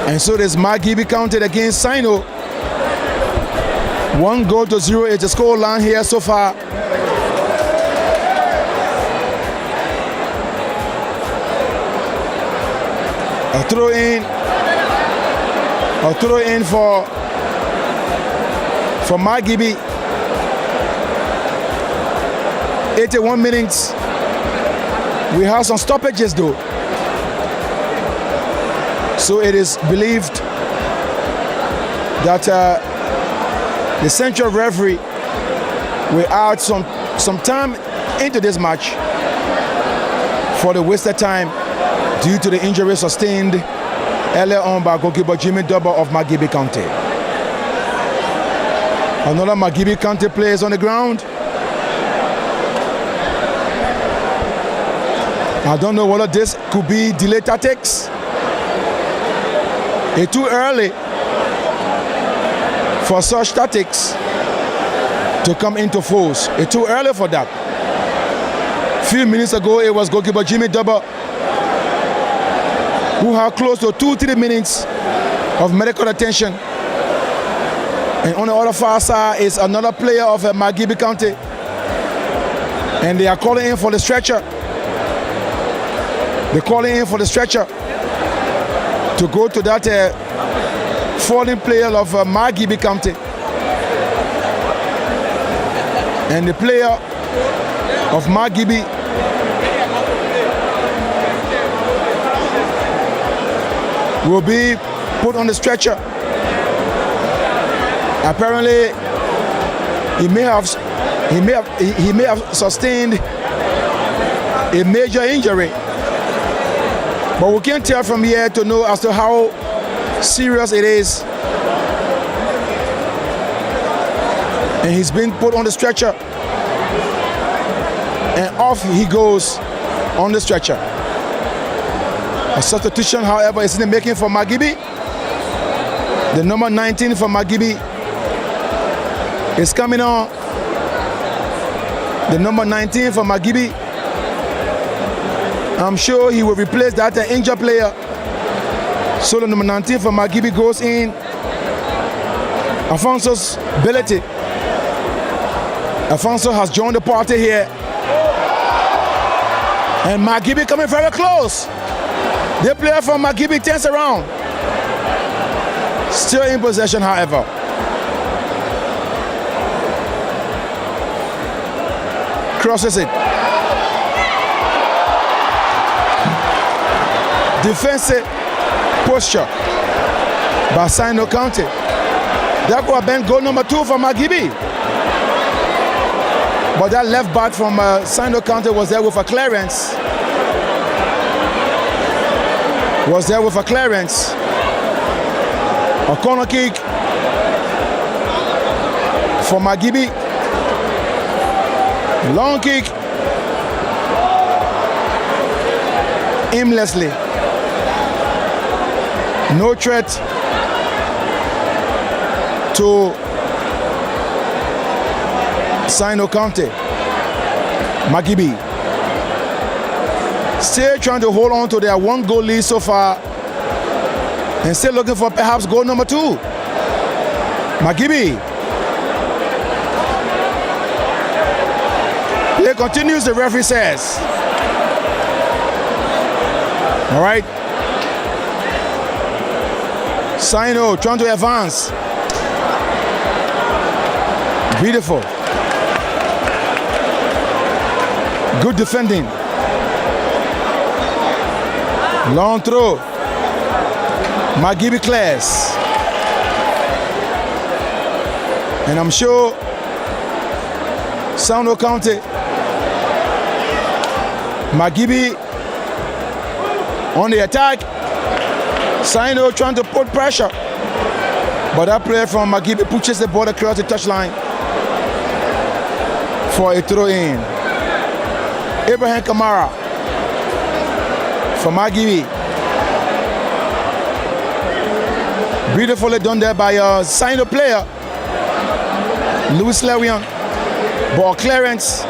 And so there's Margibi County against SINOE. 1-0 is the score line here so far. A throw in for Margibi. 81 minutes. We have some stoppages though. So it is believed that the central referee will add some time into this match for the wasted time due to the injury sustained earlier on by goalkeeper Jimmy Dubber of Margibi County. Another Margibi County player is on the ground. I don't know whether this could be delayed tactics. It's too early for such tactics to come into force. It's too early for that. A few minutes ago, it was goalkeeper Jimmy Dubber who had close to 2-3 minutes of medical attention. And on the other far side is another player of Margibi County. And they are calling in for the stretcher. They're calling in for the stretcher to go to that fallen player of Margibi County. And the player of Margibi will be put on the stretcher. Apparently, he may have sustained a major injury, but we can't tell from here to know as to how serious it is. And he's been put on the stretcher, and off he goes on the stretcher. A substitution, however, is in the making for Margibi. The number 19 for Margibi is coming on. The number 19 for Margibi, I'm sure he will replace that injured player. So the number 19 for Margibi goes in. Alfonso's Belletti. Alfonso has joined the party here. And Margibi coming very close. The player from Margibi turns around. Still in possession, however. Crosses it. Defensive posture by SINOE County. That could have been goal number 2 for Margibi. But that left back from SINOE County was there with a clearance. A corner kick for Margibi. Long kick. Aimlessly. No threat to SINOE County. Margibi still trying to hold on to their 1-goal lead so far and still looking for perhaps goal number 2. Margibi. Play continues, the referee says. All right. SINOE trying to advance. Beautiful. Good defending. Long throw. Margibi clears. And I'm sure SINOE County, Margibi on the attack. SINOE trying to put pressure, but that player from Margibi pushes the ball across the touchline for a throw-in. Abraham Kamara from Margibi. Beautifully done there by a SINOE player, Louis Lewian. Ball clearance.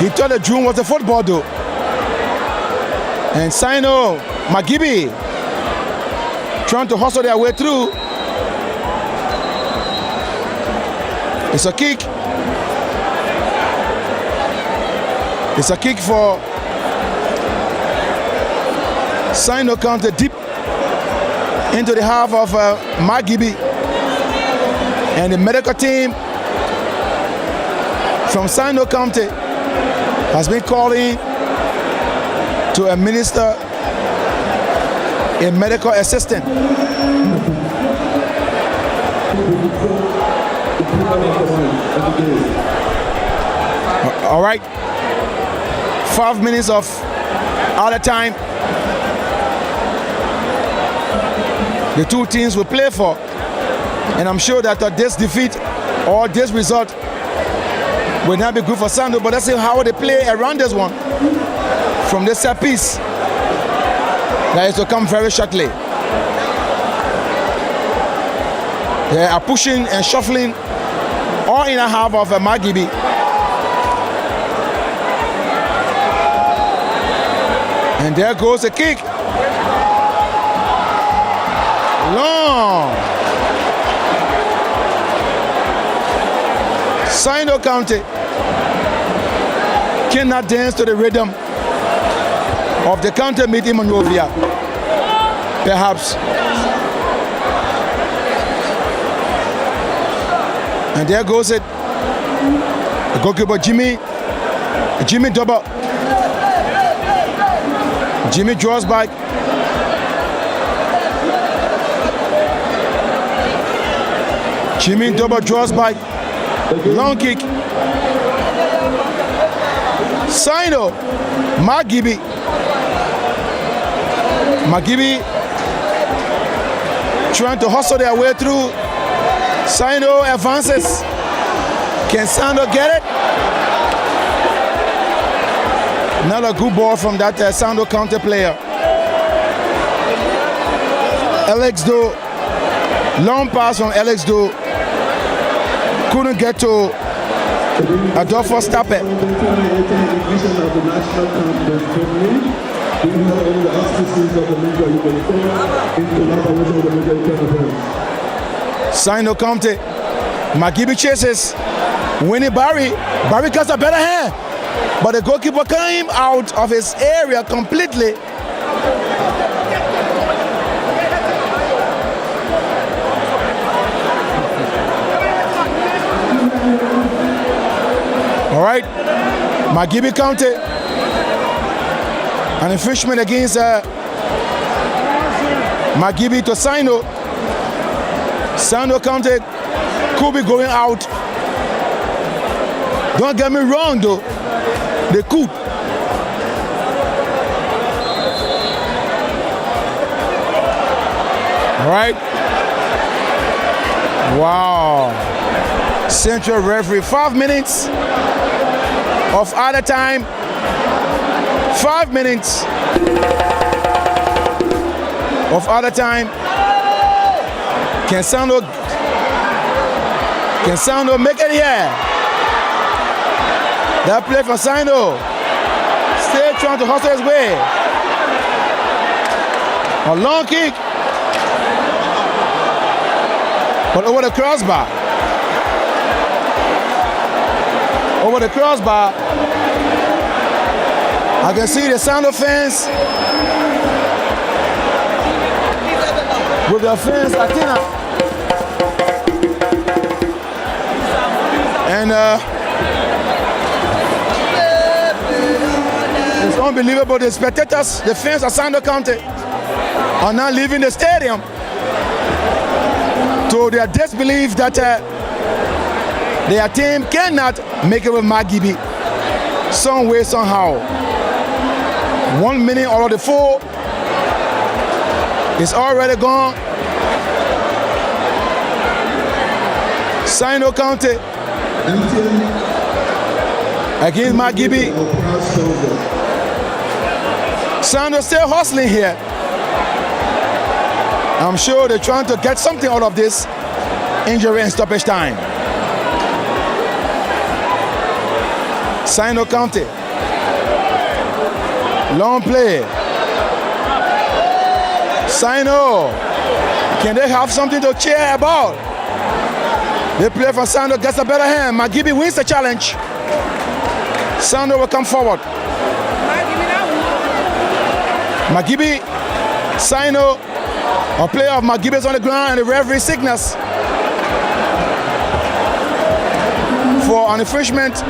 He thought the June was a football though. And SINOE, Margibi, trying to hustle their way through. It's a kick. It's a kick for SINOE counter deep into the half of Margibi. And the medical team from SINOE County has been called in to administer a medical assistant. All right, 5 minutes of out of time. The two teams will play for, and I'm sure that this defeat or this result will not be good for SINOE, but let's see how they play around this one from this set piece that is to come very shortly. They are pushing and shuffling all in a half of Margibi. And there goes the kick. Long. SINOE County cannot dance to the rhythm of the counter meeting Monrovia. Perhaps. And there goes it. The goalkeeper Jimmy double. Jimmy draws back. Jimmy double draws back. Long kick. SINOE, Margibi. Margibi trying to hustle their way through. SINOE advances. Can SINOE get it? Another good ball from that SINOE counter player. Alex Doe. Long pass from Alex Doe. Couldn't get to Adolfo Stoppage. SINOE County. Margibi chases. Winnie Barry. Barry gets a better hand. But the goalkeeper came out of his area completely. All right, Margibi County, an infringement against Margibi to SINOE. SINOE County could be going out. Don't get me wrong though, they could. All right. Wow. Central referee, 5 minutes of other time. 5 minutes of other time. Can SINOE make it here? That play for SINOE. Still trying to hustle his way. A long kick. But over the crossbar. Over the crossbar. I can see the SINOE fans with their fans Latina. And it's unbelievable. The spectators, the fans of SINOE County are now leaving the stadium to their disbelief that their team cannot make it with Margibi some way, somehow. 1 minute out of the 4 is already gone. SINOE County against Margibi. SINOE still hustling here. I'm sure they're trying to get something out of this injury and stoppage time. SINOE County. Long play. SINOE. Can they have something to cheer about? They play for SINOE, gets a better hand. Margibi wins the challenge. SINOE will come forward. Margibi, SINOE, a player of Margibi is on the ground and the referee signals for an infringement.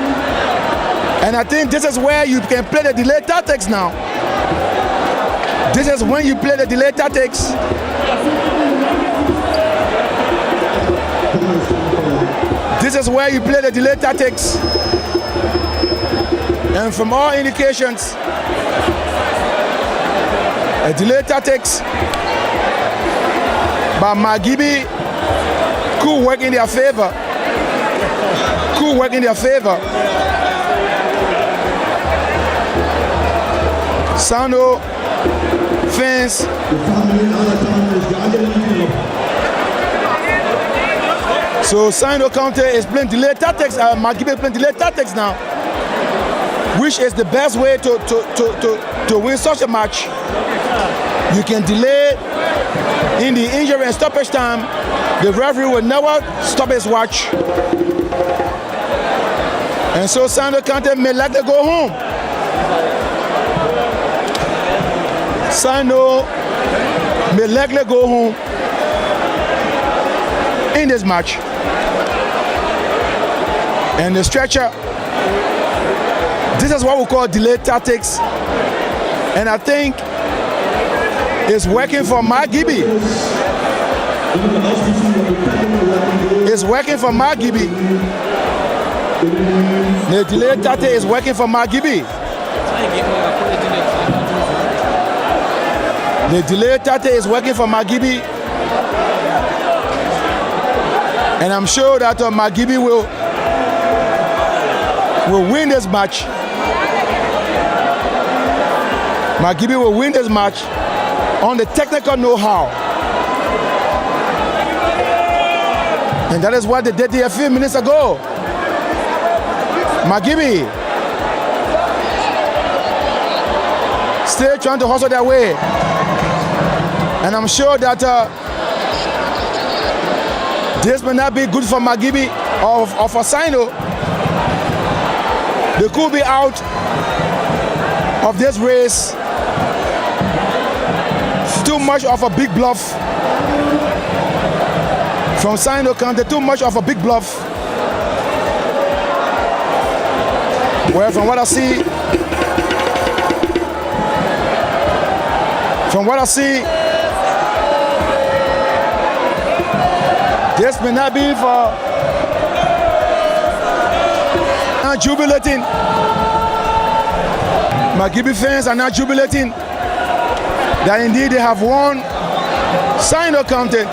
And I think this is where you can play the delay tactics now. This is when you play the delay tactics. This is where you play the delay tactics. And from all indications, a delay tactics by Margibi could work in their favor. Could work in their favor. SINOE fans. So SINOE County is playing delay tactics. Margibi is playing delay tactics now, which is the best way to win such a match. You can delay in the injury and stoppage time. The referee will never stop his watch. And so SINOE County may likely go home. SINOE may likely go home in this match. And the stretcher, this is what we call delay tactics. And I think it's working for Margibi. It's working for Margibi. The delay tactic is working for Margibi. The delay tactic is working for Margibi. And I'm sure that Margibi will win this match. Margibi will win this match on the technical know-how. And that is what they did here a few minutes ago. Margibi still trying to hustle their way. And I'm sure that this may not be good for Margibi or for SINOE. They could be out of this race. It's too much of a big bluff from SINOE County, too much of a big bluff. Well, from what I see, this may not be for not jubilating. Margibi fans are not jubilating that indeed they have won SINOE County.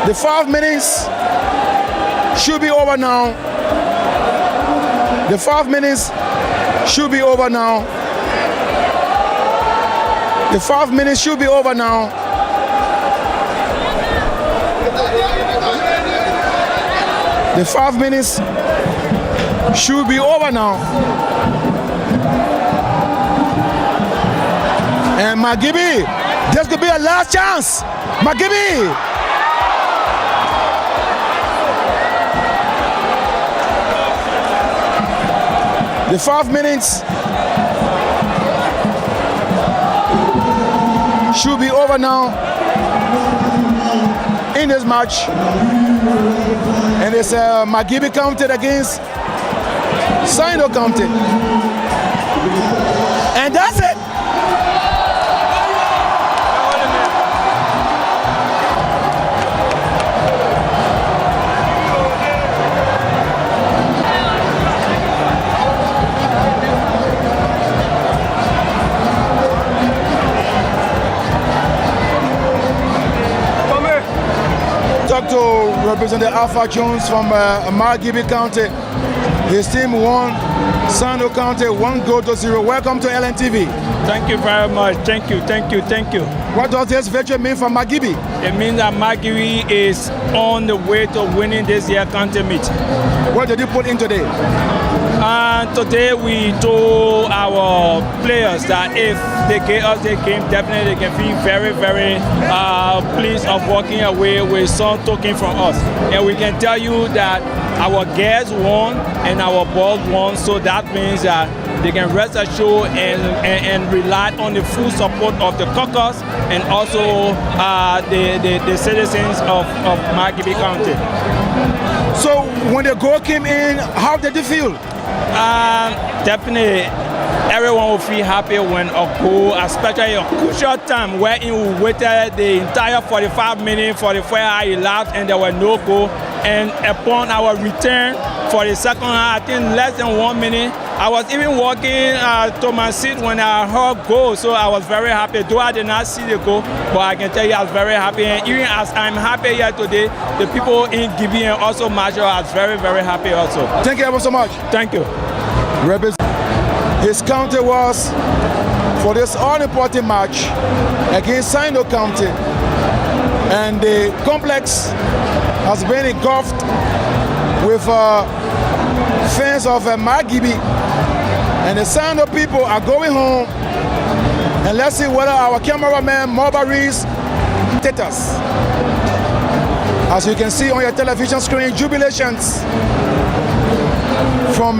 The 5 minutes should be over now. The 5 minutes should be over now. The 5 minutes should be over now. The 5 minutes should be over now. And Margibi, this could be a last chance. Margibi. The 5 minutes should be over now in this match. And it's Margibi County against SINOE County. And that's it. to Representative Alpha Jones from Margibi County. His team won SINOE County 1-0. Welcome to LNTV. Thank you very much. Thank you, thank you, thank you. What does this victory mean for Margibi? It means that Margibi is on the way to winning this year's county meet. What did you put in today? Today we told our players that if they get us the game, definitely they can feel very, very pleased of walking away with some token from us. And we can tell you that our girls won and our boys won, so that means that they can rest assured and rely on the full support of the caucus and also the citizens of Margibi County. So when the goal came in, how did you feel? Definitely, everyone will feel happy when a goal, especially a crucial time wherein we waited the entire 45 minutes for the first half elapsed and there were no goal. And upon our return for the second half, I think less than 1 minute, I was even walking to my seat when I heard goal, so I was very happy. Though I did not see the goal, but I can tell you I was very happy. And even as I'm happy here today, the people in Gibi and also Margibi are very, very happy also. Thank you ever so much. Thank you. His county was for this all-important match against SINOE County, and the complex has been engulfed with fans of Margibi, and the SINOE people are going home. And let's see whether our cameraman Maurice takes us. As you can see on your television screen, jubilations from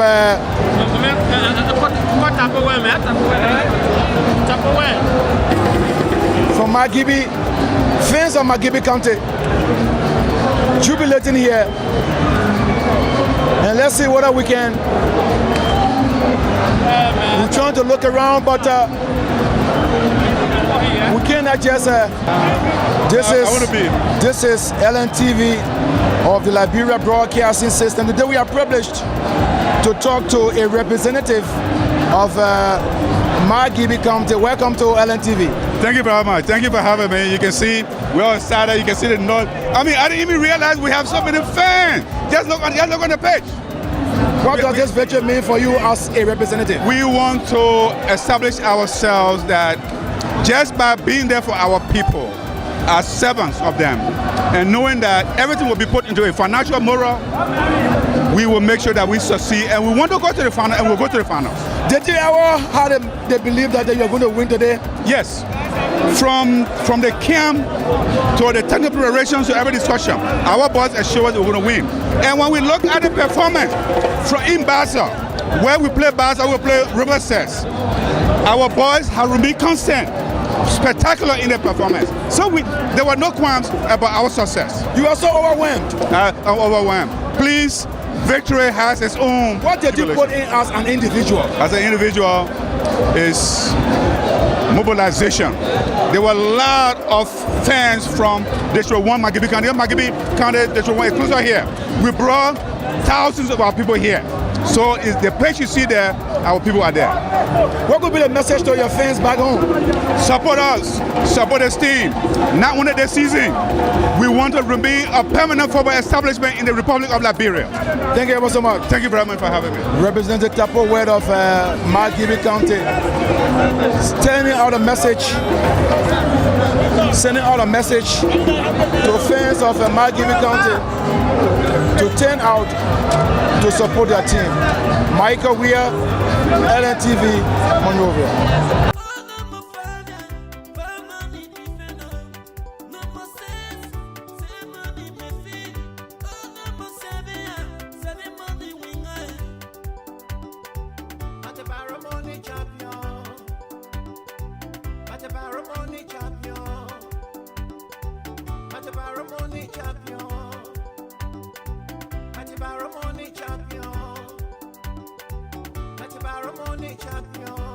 Margibi, fans of Margibi County jubilating here. And let's see whether we can. We're trying to look around, but we cannot just. This is LNTV of the Liberia Broadcasting System. Today we are privileged to talk to a representative of Margibi County. Welcome to LNTV. Thank you very much. Thank you for having me. You can see we're all excited. You can see the north. I mean, I didn't even realize we have so many fans. Just look on the page. What does this victory mean for you as a representative? We want to establish ourselves that just by being there for our people, as servants of them, and knowing that everything will be put into a financial moral, we will make sure that we succeed, and we want to go to the final, and we'll go to the finals. Did you ever have the belief that you are going to win today? Yes. From the camp to the technical preparations to every discussion, our boys assure us we're going to win. And when we look at the performance from in Basel, where we play Basel, we play River Sets, our boys have remained constant, spectacular in their performance. So there were no qualms about our success. You are so overwhelmed. I'm overwhelmed. Please, victory has its own. What did you put in as an individual? As an individual is mobilization. There were a lot of fans from District 1, Margibi County, District 1, inclusive here. We brought thousands of our people here. So it's the place you see there, our people are there. What would be the message to your fans back home? Support us, support this team. Not only this season, we want to remain a permanent football establishment in the Republic of Liberia. Thank you ever so much. Thank you very much for having me. Representative Tapo Word of Margibi County, sending out a message to fans of Margibi County to turn out to support their team. Michael Weir, LNTV, Monrovia. Champion.